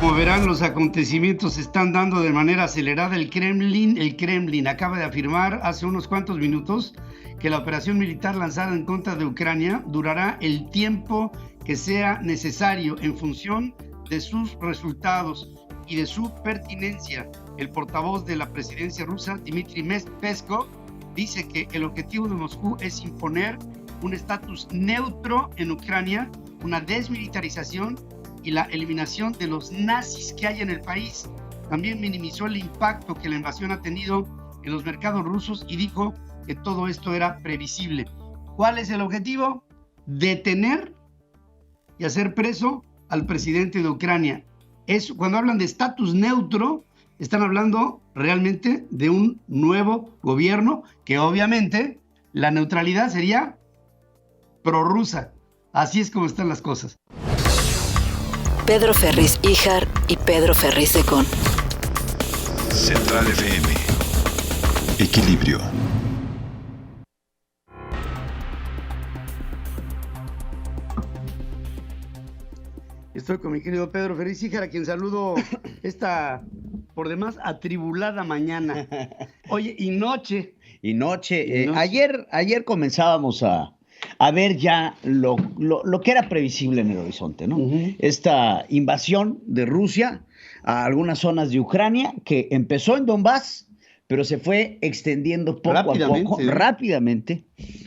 Como verán, los acontecimientos se están dando de manera acelerada. El Kremlin acaba de afirmar hace unos cuantos minutos que la operación militar lanzada en contra de Ucrania durará el tiempo que sea necesario en función de sus resultados y de su pertinencia. El portavoz de la presidencia rusa, Dmitry Peskov, dice que el objetivo de Moscú es imponer un estatus neutro en Ucrania, una desmilitarización y la eliminación de los nazis que hay en el país. También minimizó el impacto que la invasión ha tenido en los mercados rusos y dijo que todo esto era previsible. ¿Cuál es el objetivo? Detener y hacer preso al presidente de Ucrania. Cuando hablan de estatus neutro, están hablando realmente de un nuevo gobierno, que obviamente la neutralidad sería prorrusa. Así es como están las cosas. Pedro Ferriz Híjar y Pedro Ferriz de Con. Central FM. Equilibrio. Estoy con mi querido Pedro Ferriz Híjara, a quien saludo esta, por demás, atribulada mañana. Oye, y noche. Ayer comenzábamos a ver ya lo que era previsible en el horizonte, ¿no? Esta invasión de Rusia a algunas zonas de Ucrania que empezó en Donbass, pero se fue extendiendo poco a poco, rápidamente.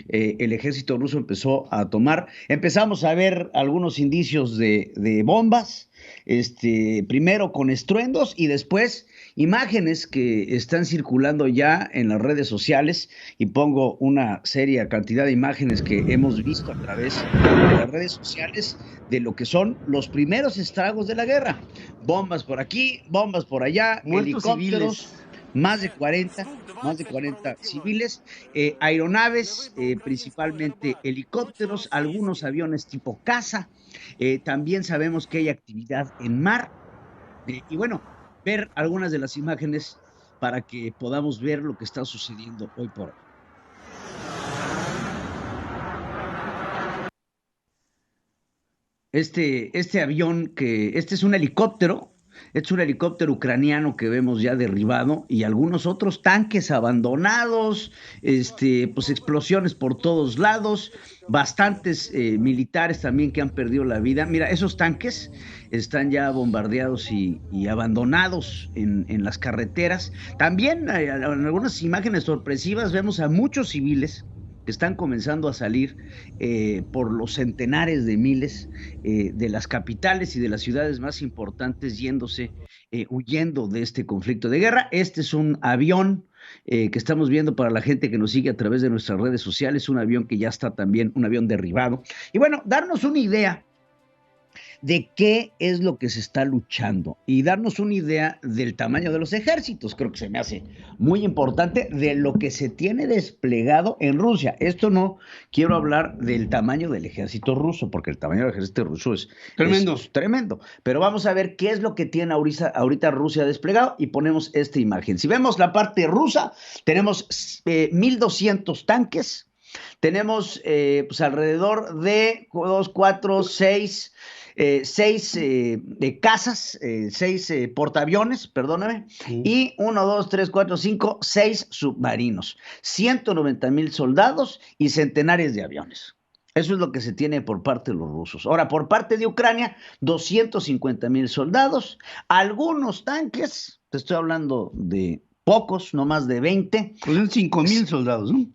El ejército ruso empezó a tomar. Empezamos a ver algunos indicios de bombas, primero con estruendos y después imágenes que están circulando ya en las redes sociales, y pongo una seria cantidad de imágenes que hemos visto a través de las redes sociales de lo que son los primeros estragos de la guerra. Bombas por aquí, bombas por allá, muertos helicópteros. civiles. Más de 40 civiles, aeronaves, principalmente helicópteros, algunos aviones tipo caza. También sabemos que hay actividad en mar. Y bueno, ver algunas de las imágenes para que podamos ver lo que está sucediendo hoy por hoy. Este avión este es un helicóptero. Es un helicóptero ucraniano que vemos ya derribado, y algunos otros tanques abandonados, pues explosiones por todos lados, bastantes militares también que han perdido la vida. Mira, esos tanques están ya bombardeados y abandonados en las carreteras. También en algunas imágenes sorpresivas vemos a muchos civiles que están comenzando a salir por los centenares de miles de las capitales y de las ciudades más importantes, huyendo de este conflicto de guerra. Este es un avión que estamos viendo para la gente que nos sigue a través de nuestras redes sociales, un avión que ya está también, un avión derribado. Y bueno, darnos una idea de qué es lo que se está luchando y darnos una idea del tamaño de los ejércitos. Creo que se me hace muy importante de lo que se tiene desplegado en Rusia. Esto no quiero hablar del tamaño del ejército ruso, porque el tamaño del ejército ruso es tremendo. Pero vamos a ver qué es lo que tiene ahorita Rusia desplegado, y ponemos esta imagen. Si vemos la parte rusa, tenemos 1,200 tanques, tenemos pues alrededor de 2, 4, 6... 6 cazas, 6 portaaviones, perdóname, y 1, 2, 3, 4, 5, 6 submarinos, 190,000 soldados y centenares de aviones. Eso es lo que se tiene por parte de los rusos. Ahora, por parte de Ucrania, 250,000 soldados, algunos tanques, te estoy hablando de pocos, no más de 20. Pues 5,000 soldados, ¿no?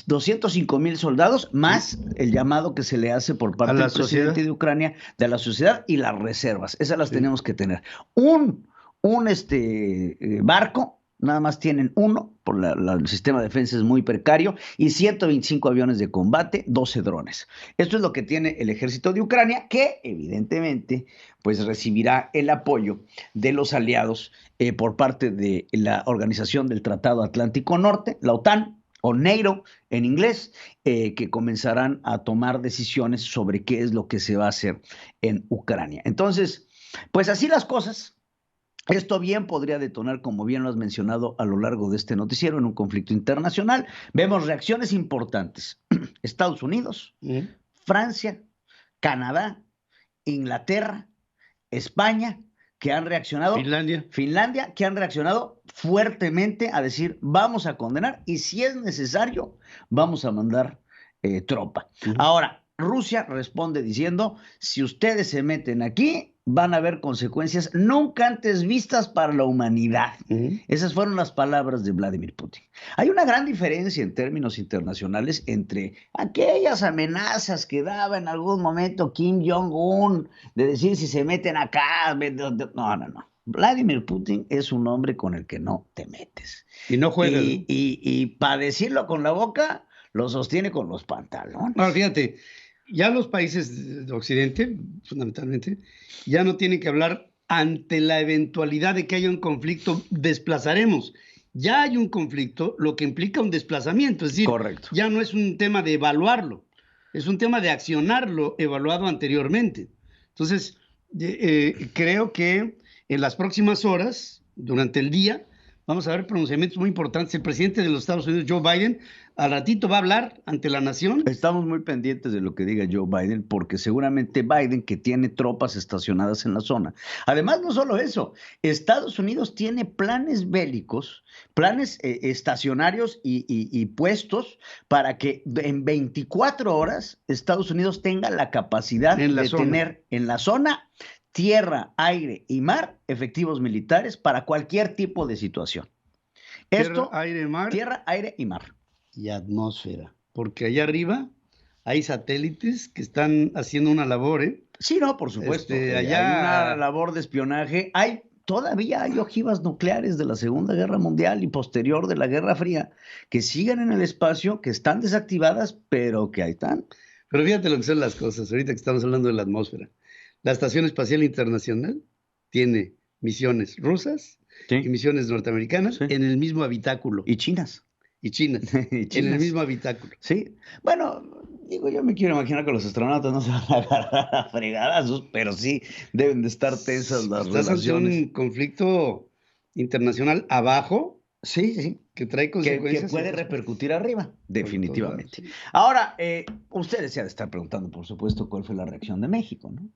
205,000 soldados, más el llamado que se le hace por parte del presidente de Ucrania, de la sociedad, y las reservas. Esas las tenemos que tener. Un barco, nada más tienen uno, por el sistema de defensa es muy precario, y 125 aviones de combate, 12 drones. Esto es lo que tiene el ejército de Ucrania, que evidentemente pues recibirá el apoyo de los aliados por parte de la Organización del Tratado Atlántico Norte, la OTAN, o NATO en inglés, que comenzarán a tomar decisiones sobre qué es lo que se va a hacer en Ucrania. Entonces, pues así las cosas. Esto bien podría detonar, como bien lo has mencionado a lo largo de este noticiero, en un conflicto internacional. Vemos reacciones importantes. Estados Unidos, Francia, Canadá, Inglaterra, España, que han reaccionado, Finlandia, que han reaccionado fuertemente a decir, vamos a condenar, y si es necesario, vamos a mandar tropa. Ahora, Rusia responde diciendo, si ustedes se meten aquí, van a haber consecuencias nunca antes vistas para la humanidad. Esas fueron las palabras de Vladimir Putin. Hay una gran diferencia en términos internacionales entre aquellas amenazas que daba en algún momento Kim Jong-un de decir, si se meten acá, no. Vladimir Putin es un hombre con el que no te metes. Y no juega. Y para decirlo con la boca, lo sostiene con los pantalones. Ahora, fíjate, ya los países de Occidente, fundamentalmente, ya no tienen que hablar ante la eventualidad de que haya un conflicto, desplazaremos. Ya hay un conflicto, lo que implica un desplazamiento, es decir, correcto, ya no es un tema de evaluarlo, es un tema de accionarlo evaluado anteriormente. Entonces, creo que en las próximas horas, durante el día, vamos a ver pronunciamientos muy importantes. El presidente de los Estados Unidos, Joe Biden, al ratito va a hablar ante la nación. Estamos muy pendientes de lo que diga Joe Biden, porque seguramente Biden, que tiene tropas estacionadas en la zona. Además, no solo eso, Estados Unidos tiene planes bélicos, planes estacionarios y puestos para que en 24 horas Estados Unidos tenga la capacidad de tener en la zona tierra, aire y mar efectivos militares para cualquier tipo de situación. Tierra, aire, mar. Tierra, aire y mar. Y atmósfera, porque allá arriba hay satélites que están haciendo una labor, ¿eh? Sí, no, por supuesto. Allá hay una labor de espionaje. Todavía hay ojivas nucleares de la Segunda Guerra Mundial y posterior de la Guerra Fría que siguen en el espacio, que están desactivadas, pero que ahí están. Pero fíjate lo que son las cosas, ahorita que estamos hablando de la atmósfera. La Estación Espacial Internacional tiene misiones rusas y misiones norteamericanas en el mismo habitáculo. Y chinas. Y China, en el mismo habitáculo. Sí, bueno, digo, yo me quiero imaginar que los astronautas no se van a agarrar a fregadazos, pero sí deben de estar tensas las relaciones. Estás ante un conflicto internacional abajo. Sí. Que trae consecuencias. Que puede repercutir arriba, definitivamente. Ahora, ustedes se han de estar preguntando, por supuesto, cuál fue la reacción de México, ¿no?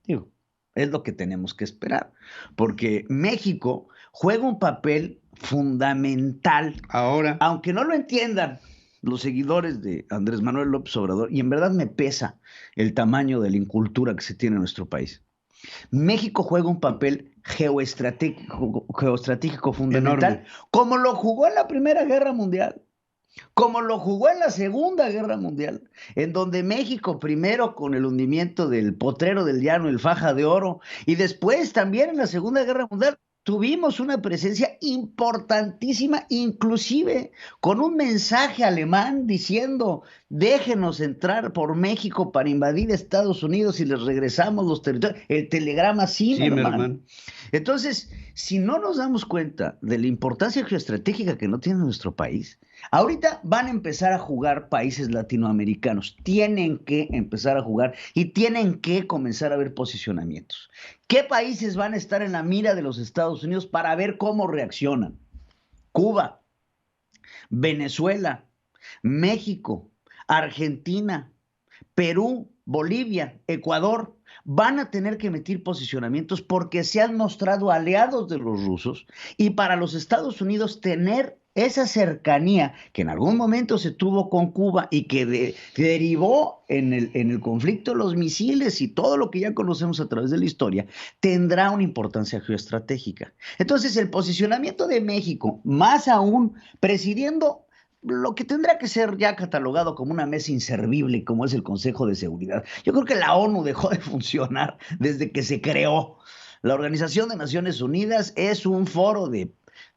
Digo, es lo que tenemos que esperar, porque México juega un papel fundamental. Ahora, aunque no lo entiendan los seguidores de Andrés Manuel López Obrador, y en verdad me pesa el tamaño de la incultura que se tiene en nuestro país. México juega un papel geoestratégico fundamental, enorme, como lo jugó en la Primera Guerra Mundial, como lo jugó en la Segunda Guerra Mundial, en donde México primero con el hundimiento del Potrero del Llano, el Faja de Oro, y después también en la Segunda Guerra Mundial tuvimos una presencia importantísima, inclusive con un mensaje alemán diciendo: déjenos entrar por México para invadir Estados Unidos y les regresamos los territorios. El telegrama Zimmermann. Entonces, si no nos damos cuenta de la importancia geoestratégica que no tiene nuestro país, ahorita van a empezar a jugar países latinoamericanos. Tienen que empezar a jugar y tienen que comenzar a ver posicionamientos. ¿Qué países van a estar en la mira de los Estados Unidos para ver cómo reaccionan? Cuba, Venezuela, México, Argentina, Perú, Bolivia, Ecuador. Van a tener que emitir posicionamientos porque se han mostrado aliados de los rusos, y para los Estados Unidos tener esa cercanía que en algún momento se tuvo con Cuba y que derivó en el conflicto de los misiles y todo lo que ya conocemos a través de la historia, tendrá una importancia geoestratégica. Entonces, el posicionamiento de México, más aún presidiendo lo que tendrá que ser ya catalogado como una mesa inservible, como es el Consejo de Seguridad. Yo creo que la ONU dejó de funcionar desde que se creó. La Organización de Naciones Unidas es un foro de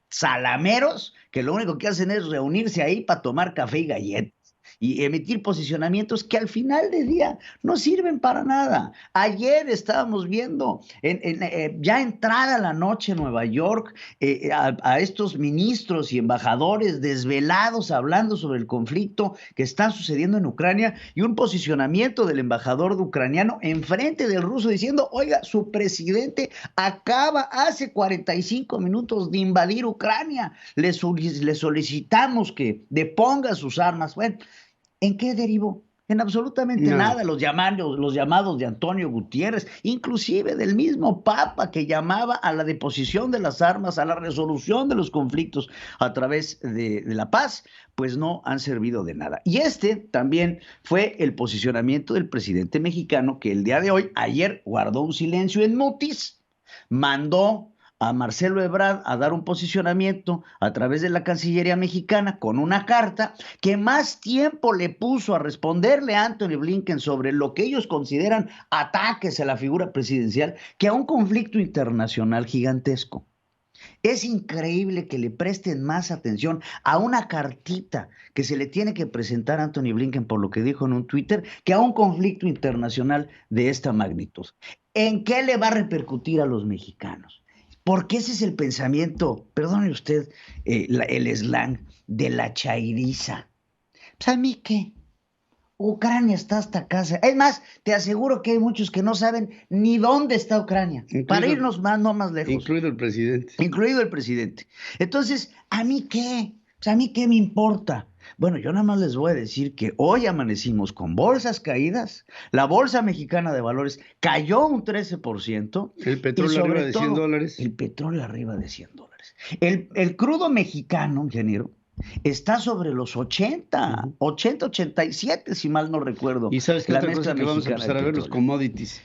salameros que lo único que hacen es reunirse ahí para tomar café y galletas y emitir posicionamientos que al final del día no sirven para nada. Ayer estábamos viendo, ya entrada la noche en Nueva York, a estos ministros y embajadores desvelados hablando sobre el conflicto que está sucediendo en Ucrania, y un posicionamiento del embajador ucraniano enfrente del ruso diciendo: oiga, su presidente acaba hace 45 minutos de invadir Ucrania, le solicitamos que deponga sus armas. Bueno, ¿en qué derivó? En absolutamente nada. Los llamados de Antonio Gutiérrez, inclusive del mismo Papa, que llamaba a la deposición de las armas, a la resolución de los conflictos a través de la paz, pues no han servido de nada. Y este también fue el posicionamiento del presidente mexicano, que el día de hoy, ayer, guardó un silencio en mutis, mandó a Marcelo Ebrard a dar un posicionamiento a través de la Cancillería mexicana con una carta que más tiempo le puso a responderle a Antony Blinken sobre lo que ellos consideran ataques a la figura presidencial que a un conflicto internacional gigantesco. Es increíble que le presten más atención a una cartita que se le tiene que presentar a Antony Blinken por lo que dijo en un Twitter que a un conflicto internacional de esta magnitud. ¿En qué le va a repercutir a los mexicanos? Porque ese es el pensamiento, perdone usted el slang, de la chairiza. Pues, ¿a mí qué? Ucrania está hasta casa. Es más, te aseguro que hay muchos que no saben ni dónde está Ucrania. Para irnos no más lejos. Incluido el presidente. Incluido el presidente. Entonces, ¿a mí qué? O sea, ¿a mí qué me importa? Bueno, yo nada más les voy a decir que hoy amanecimos con bolsas caídas. La Bolsa Mexicana de Valores cayó un 13%. El petróleo arriba de $100. El petróleo arriba de $100. El crudo mexicano, ingeniero, está sobre los 87, si mal no recuerdo. Y sabes que otra cosa que vamos a empezar a ver, los commodities.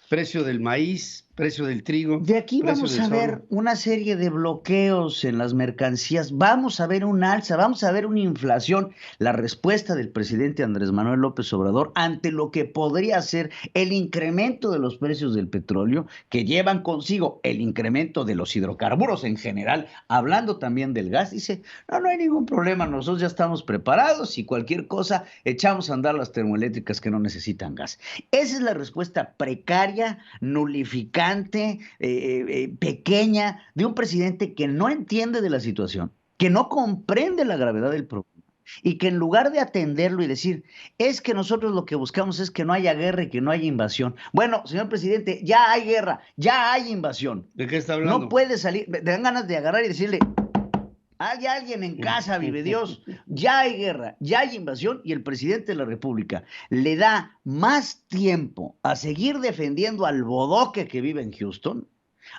Precio del maíz, precio del trigo. De aquí vamos a ver una serie de bloqueos en las mercancías, vamos a ver un alza, vamos a ver una inflación. La respuesta del presidente Andrés Manuel López Obrador ante lo que podría ser el incremento de los precios del petróleo, que llevan consigo el incremento de los hidrocarburos en general, hablando también del gas, dice, no hay ningún problema, nosotros ya estamos preparados y cualquier cosa echamos a andar las termoeléctricas que no necesitan gas. Esa es la respuesta precaria, nulificante, pequeña, de un presidente que no entiende de la situación, que no comprende la gravedad del problema y que en lugar de atenderlo y decir, es que nosotros lo que buscamos es que no haya guerra y que no haya invasión. Bueno, señor presidente, ya hay guerra, ya hay invasión. ¿De qué está hablando? No puede salir, te dan ganas de agarrar y decirle, hay alguien en casa, vive Dios, ya hay guerra, ya hay invasión, y el presidente de la República le da más tiempo a seguir defendiendo al bodoque que vive en Houston,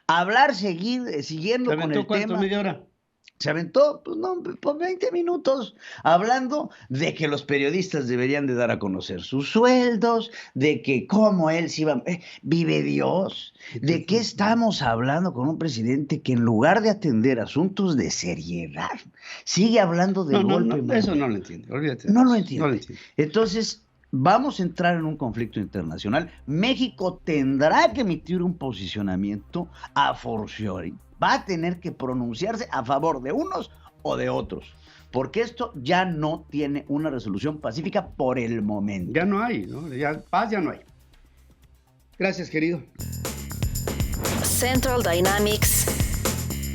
a hablar, siguiendo con el tema. ¿Media hora? Se aventó, pues 20 minutos, hablando de que los periodistas deberían de dar a conocer sus sueldos, de que cómo él se iba... vive Dios, ¿de qué estamos hablando con un presidente que en lugar de atender asuntos de seriedad, sigue hablando de golpe? No, eso no lo entiendo, olvídate. No lo entiendo. Entonces, vamos a entrar en un conflicto internacional. México tendrá que emitir un posicionamiento a fortiori. Va a tener que pronunciarse a favor de unos o de otros, porque esto ya no tiene una resolución pacífica por el momento. Ya no hay, ¿no? Paz ya no hay. Gracias, querido. Central Dynamics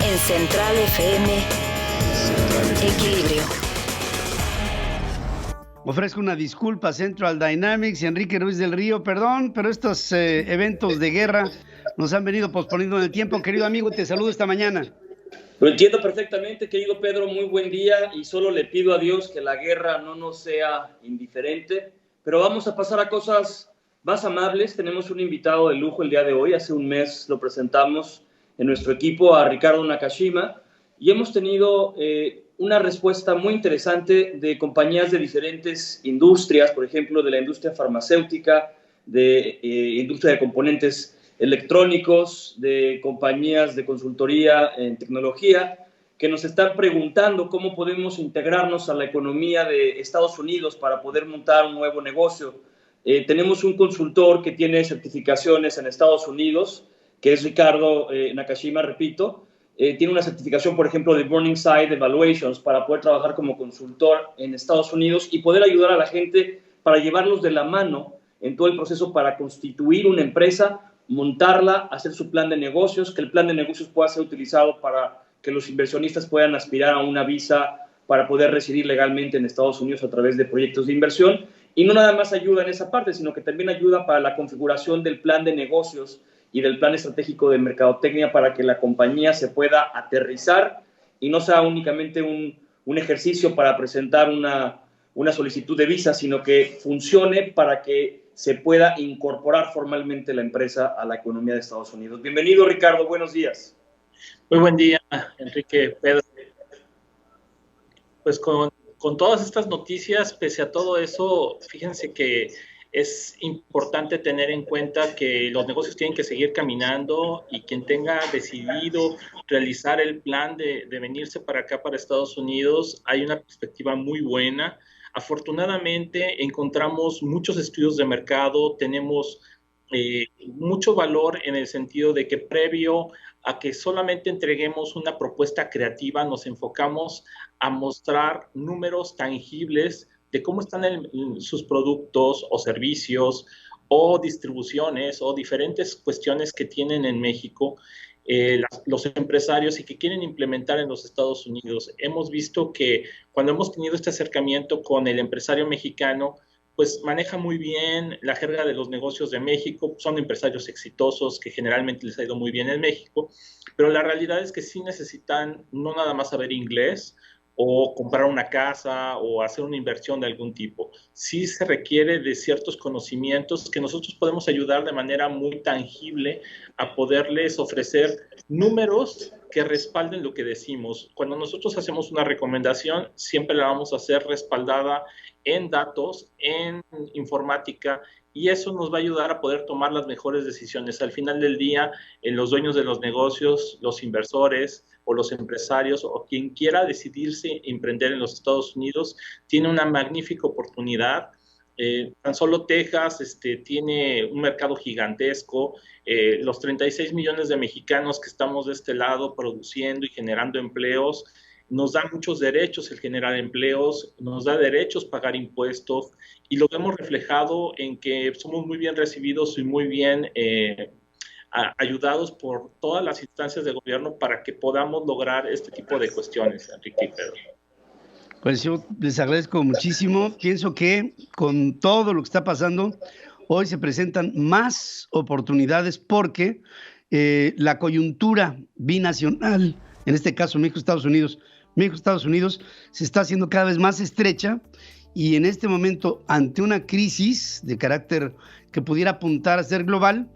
en Central FM. Equilibrio. Ofrezco una disculpa, Central Dynamics y Enrique Ruiz del Río, perdón, pero estos eventos de guerra nos han venido posponiendo en el tiempo. Querido amigo, te saludo esta mañana. Lo entiendo perfectamente, querido Pedro, muy buen día, y solo le pido a Dios que la guerra no nos sea indiferente, pero vamos a pasar a cosas más amables. Tenemos un invitado de lujo el día de hoy. Hace un mes lo presentamos en nuestro equipo a Ricardo Nakashima, y hemos tenido una respuesta muy interesante de compañías de diferentes industrias, por ejemplo, de la industria farmacéutica, de industria de componentes electrónicos, de compañías de consultoría en tecnología, que nos están preguntando cómo podemos integrarnos a la economía de Estados Unidos para poder montar un nuevo negocio. Tenemos un consultor que tiene certificaciones en Estados Unidos, que es Ricardo Nakashima, repito. Tiene una certificación, por ejemplo, de Morningside Evaluations para poder trabajar como consultor en Estados Unidos y poder ayudar a la gente para llevarlos de la mano en todo el proceso para constituir una empresa, montarla, hacer su plan de negocios, que el plan de negocios pueda ser utilizado para que los inversionistas puedan aspirar a una visa para poder residir legalmente en Estados Unidos a través de proyectos de inversión. Y no nada más ayuda en esa parte, sino que también ayuda para la configuración del plan de negocios y del plan estratégico de mercadotecnia para que la compañía se pueda aterrizar y no sea únicamente un ejercicio para presentar una solicitud de visa, sino que funcione para que se pueda incorporar formalmente la empresa a la economía de Estados Unidos. Bienvenido, Ricardo, buenos días. Muy buen día, Enrique, Pedro. Pues con todas estas noticias, pese a todo eso, fíjense que es importante tener en cuenta que los negocios tienen que seguir caminando y quien tenga decidido realizar el plan de venirse para acá, para Estados Unidos, hay una perspectiva muy buena. Afortunadamente encontramos muchos estudios de mercado, tenemos mucho valor en el sentido de que previo a que solamente entreguemos una propuesta creativa, nos enfocamos a mostrar números tangibles de cómo están sus productos o servicios o distribuciones o diferentes cuestiones que tienen en México los empresarios y que quieren implementar en los Estados Unidos. Hemos visto que cuando hemos tenido este acercamiento con el empresario mexicano, pues maneja muy bien la jerga de los negocios de México, son empresarios exitosos que generalmente les ha ido muy bien en México, pero la realidad es que sí necesitan no nada más saber inglés o comprar una casa o hacer una inversión de algún tipo. Sí se requiere de ciertos conocimientos que nosotros podemos ayudar de manera muy tangible a poderles ofrecer números que respalden lo que decimos. Cuando nosotros hacemos una recomendación, siempre la vamos a hacer respaldada en datos, en informática, y eso nos va a ayudar a poder tomar las mejores decisiones. Al final del día, los dueños de los negocios, los inversores o los empresarios o quien quiera decidirse emprender en los Estados Unidos, tiene una magnífica oportunidad. Tan solo Texas tiene un mercado gigantesco. Los 36 millones de mexicanos que estamos de este lado produciendo y generando empleos, nos da muchos derechos el generar empleos, nos da derechos pagar impuestos, y lo vemos reflejado en que somos muy bien recibidos y muy bien ayudados por todas las instancias de gobierno para que podamos lograr este tipo de cuestiones, Enrique y Pedro. Pues yo les agradezco muchísimo. Pienso que con todo lo que está pasando, hoy se presentan más oportunidades porque la coyuntura binacional, en este caso México-Estados Unidos, se está haciendo cada vez más estrecha, y en este momento, ante una crisis de carácter que pudiera apuntar a ser global,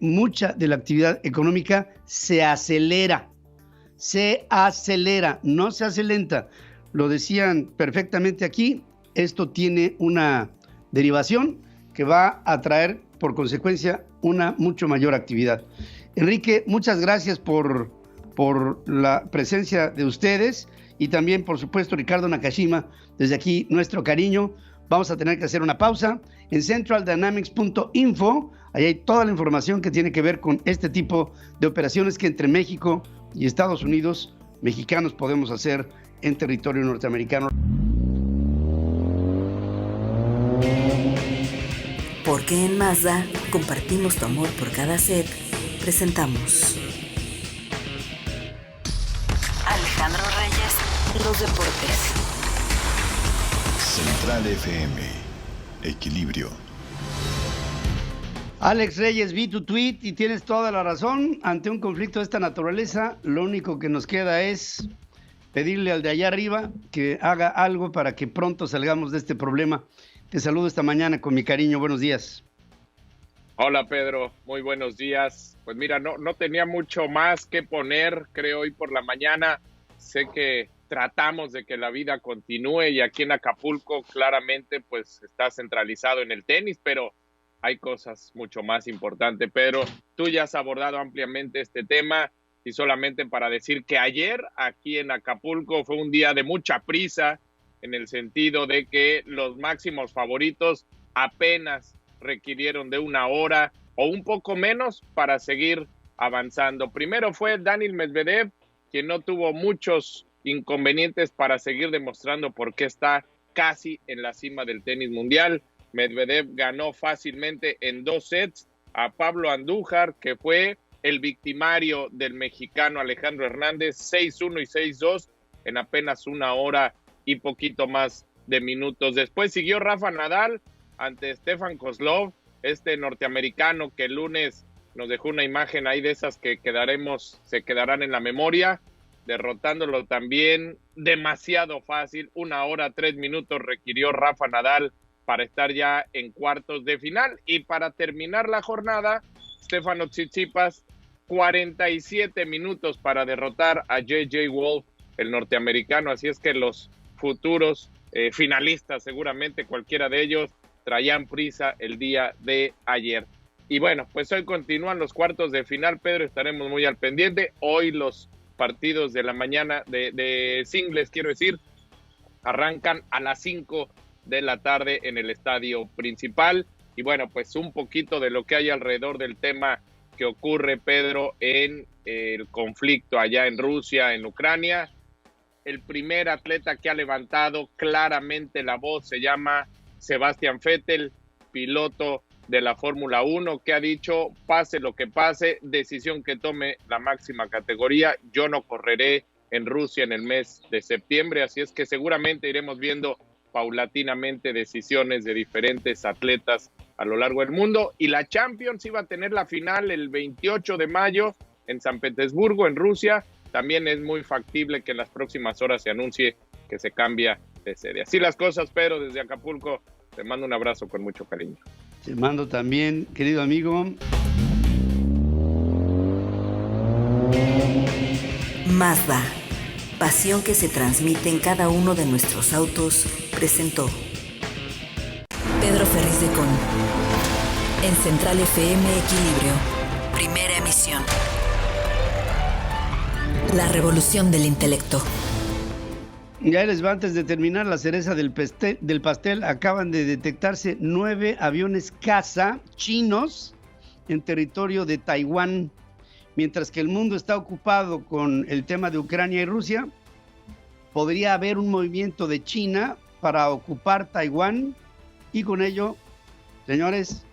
mucha de la actividad económica se acelera, no se hace lenta. Lo decían perfectamente aquí, esto tiene una derivación que va a traer por consecuencia una mucho mayor actividad. Enrique, muchas gracias por la presencia de ustedes, y también, por supuesto, Ricardo Nakashima, desde aquí nuestro cariño. Vamos a tener que hacer una pausa. En centraldynamics.info, ahí hay toda la información que tiene que ver con este tipo de operaciones que entre México y Estados Unidos, mexicanos, podemos hacer en territorio norteamericano. Porque en Mazda compartimos tu amor por cada set, presentamos Alejandro Reyes, los deportes. Central FM, Equilibrio. Alex Reyes, vi tu tweet y tienes toda la razón. Ante un conflicto de esta naturaleza, lo único que nos queda es pedirle al de allá arriba que haga algo para que pronto salgamos de este problema. Te saludo esta mañana con mi cariño. Buenos días. Hola Pedro, muy buenos días. Pues mira, no tenía mucho más que poner, creo, hoy por la mañana. Sé que tratamos de que la vida continúe y aquí en Acapulco claramente pues está centralizado en el tenis, pero hay cosas mucho más importantes. Pedro, tú ya has abordado ampliamente este tema, y solamente para decir que ayer aquí en Acapulco fue un día de mucha prisa, en el sentido de que los máximos favoritos apenas requirieron de una hora o un poco menos para seguir avanzando. Primero fue Daniil Medvedev, quien no tuvo muchos inconvenientes para seguir demostrando por qué está casi en la cima del tenis mundial. Medvedev ganó fácilmente en 2 sets a Pablo Andújar, que fue el victimario del mexicano Alejandro Hernández, 6-1 y 6-2 en apenas una hora y poquito más de minutos. Después siguió Rafa Nadal ante Stefan Kozlov, este norteamericano que el lunes nos dejó una imagen ahí de esas que se quedarán en la memoria, derrotándolo también demasiado fácil. 1 hora 3 minutos requirió Rafa Nadal para estar ya en cuartos de final. Y para terminar la jornada, Stefano Tsitsipas, 47 minutos para derrotar a J.J. Wolf, el norteamericano. Así es que los futuros finalistas, seguramente cualquiera de ellos, traían prisa el día de ayer. Y bueno, pues hoy continúan los cuartos de final, Pedro, estaremos muy al pendiente. Hoy los partidos de la mañana de singles, quiero decir, arrancan a las 5 de la tarde en el estadio principal. Y bueno, pues un poquito de lo que hay alrededor del tema que ocurre, Pedro, en el conflicto allá en Rusia, en Ucrania. El primer atleta que ha levantado claramente la voz se llama Sebastian Vettel, piloto de la Fórmula 1, que ha dicho: pase lo que pase, decisión que tome la máxima categoría, yo no correré en Rusia en el mes de septiembre. Así es que seguramente iremos viendo paulatinamente decisiones de diferentes atletas a lo largo del mundo. Y la Champions iba a tener la final el 28 de mayo en San Petersburgo, en Rusia. También es muy factible que en las próximas horas se anuncie que se cambia de sede. Así las cosas, Pedro, desde Acapulco te mando un abrazo con mucho cariño. Te mando también, querido amigo. Mazda, pasión que se transmite en cada uno de nuestros autos, presentó Pedro Ferriz de Con. En Central FM Equilibrio, primera emisión. La revolución del intelecto. Ya les va, antes de terminar, la cereza del pastel. Acaban de detectarse 9 aviones caza chinos en territorio de Taiwán. Mientras que el mundo está ocupado con el tema de Ucrania y Rusia, podría haber un movimiento de China para ocupar Taiwán y con ello, señores,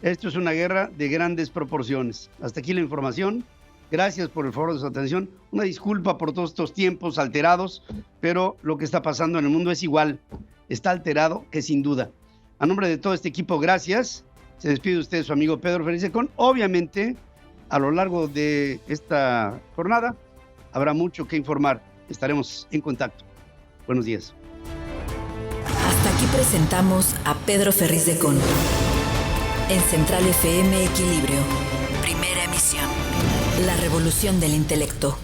esto es una guerra de grandes proporciones. Hasta aquí la información. Gracias por el favor de su atención. Una disculpa por todos estos tiempos alterados, pero lo que está pasando en el mundo es igual. Está alterado que sin duda. A nombre de todo este equipo, gracias. Se despide usted su amigo Pedro Ferriz de Con. Obviamente, a lo largo de esta jornada habrá mucho que informar. Estaremos en contacto. Buenos días. Hasta aquí presentamos a Pedro Ferriz de Con. En Central FM Equilibrio, primera emisión. La revolución del intelecto.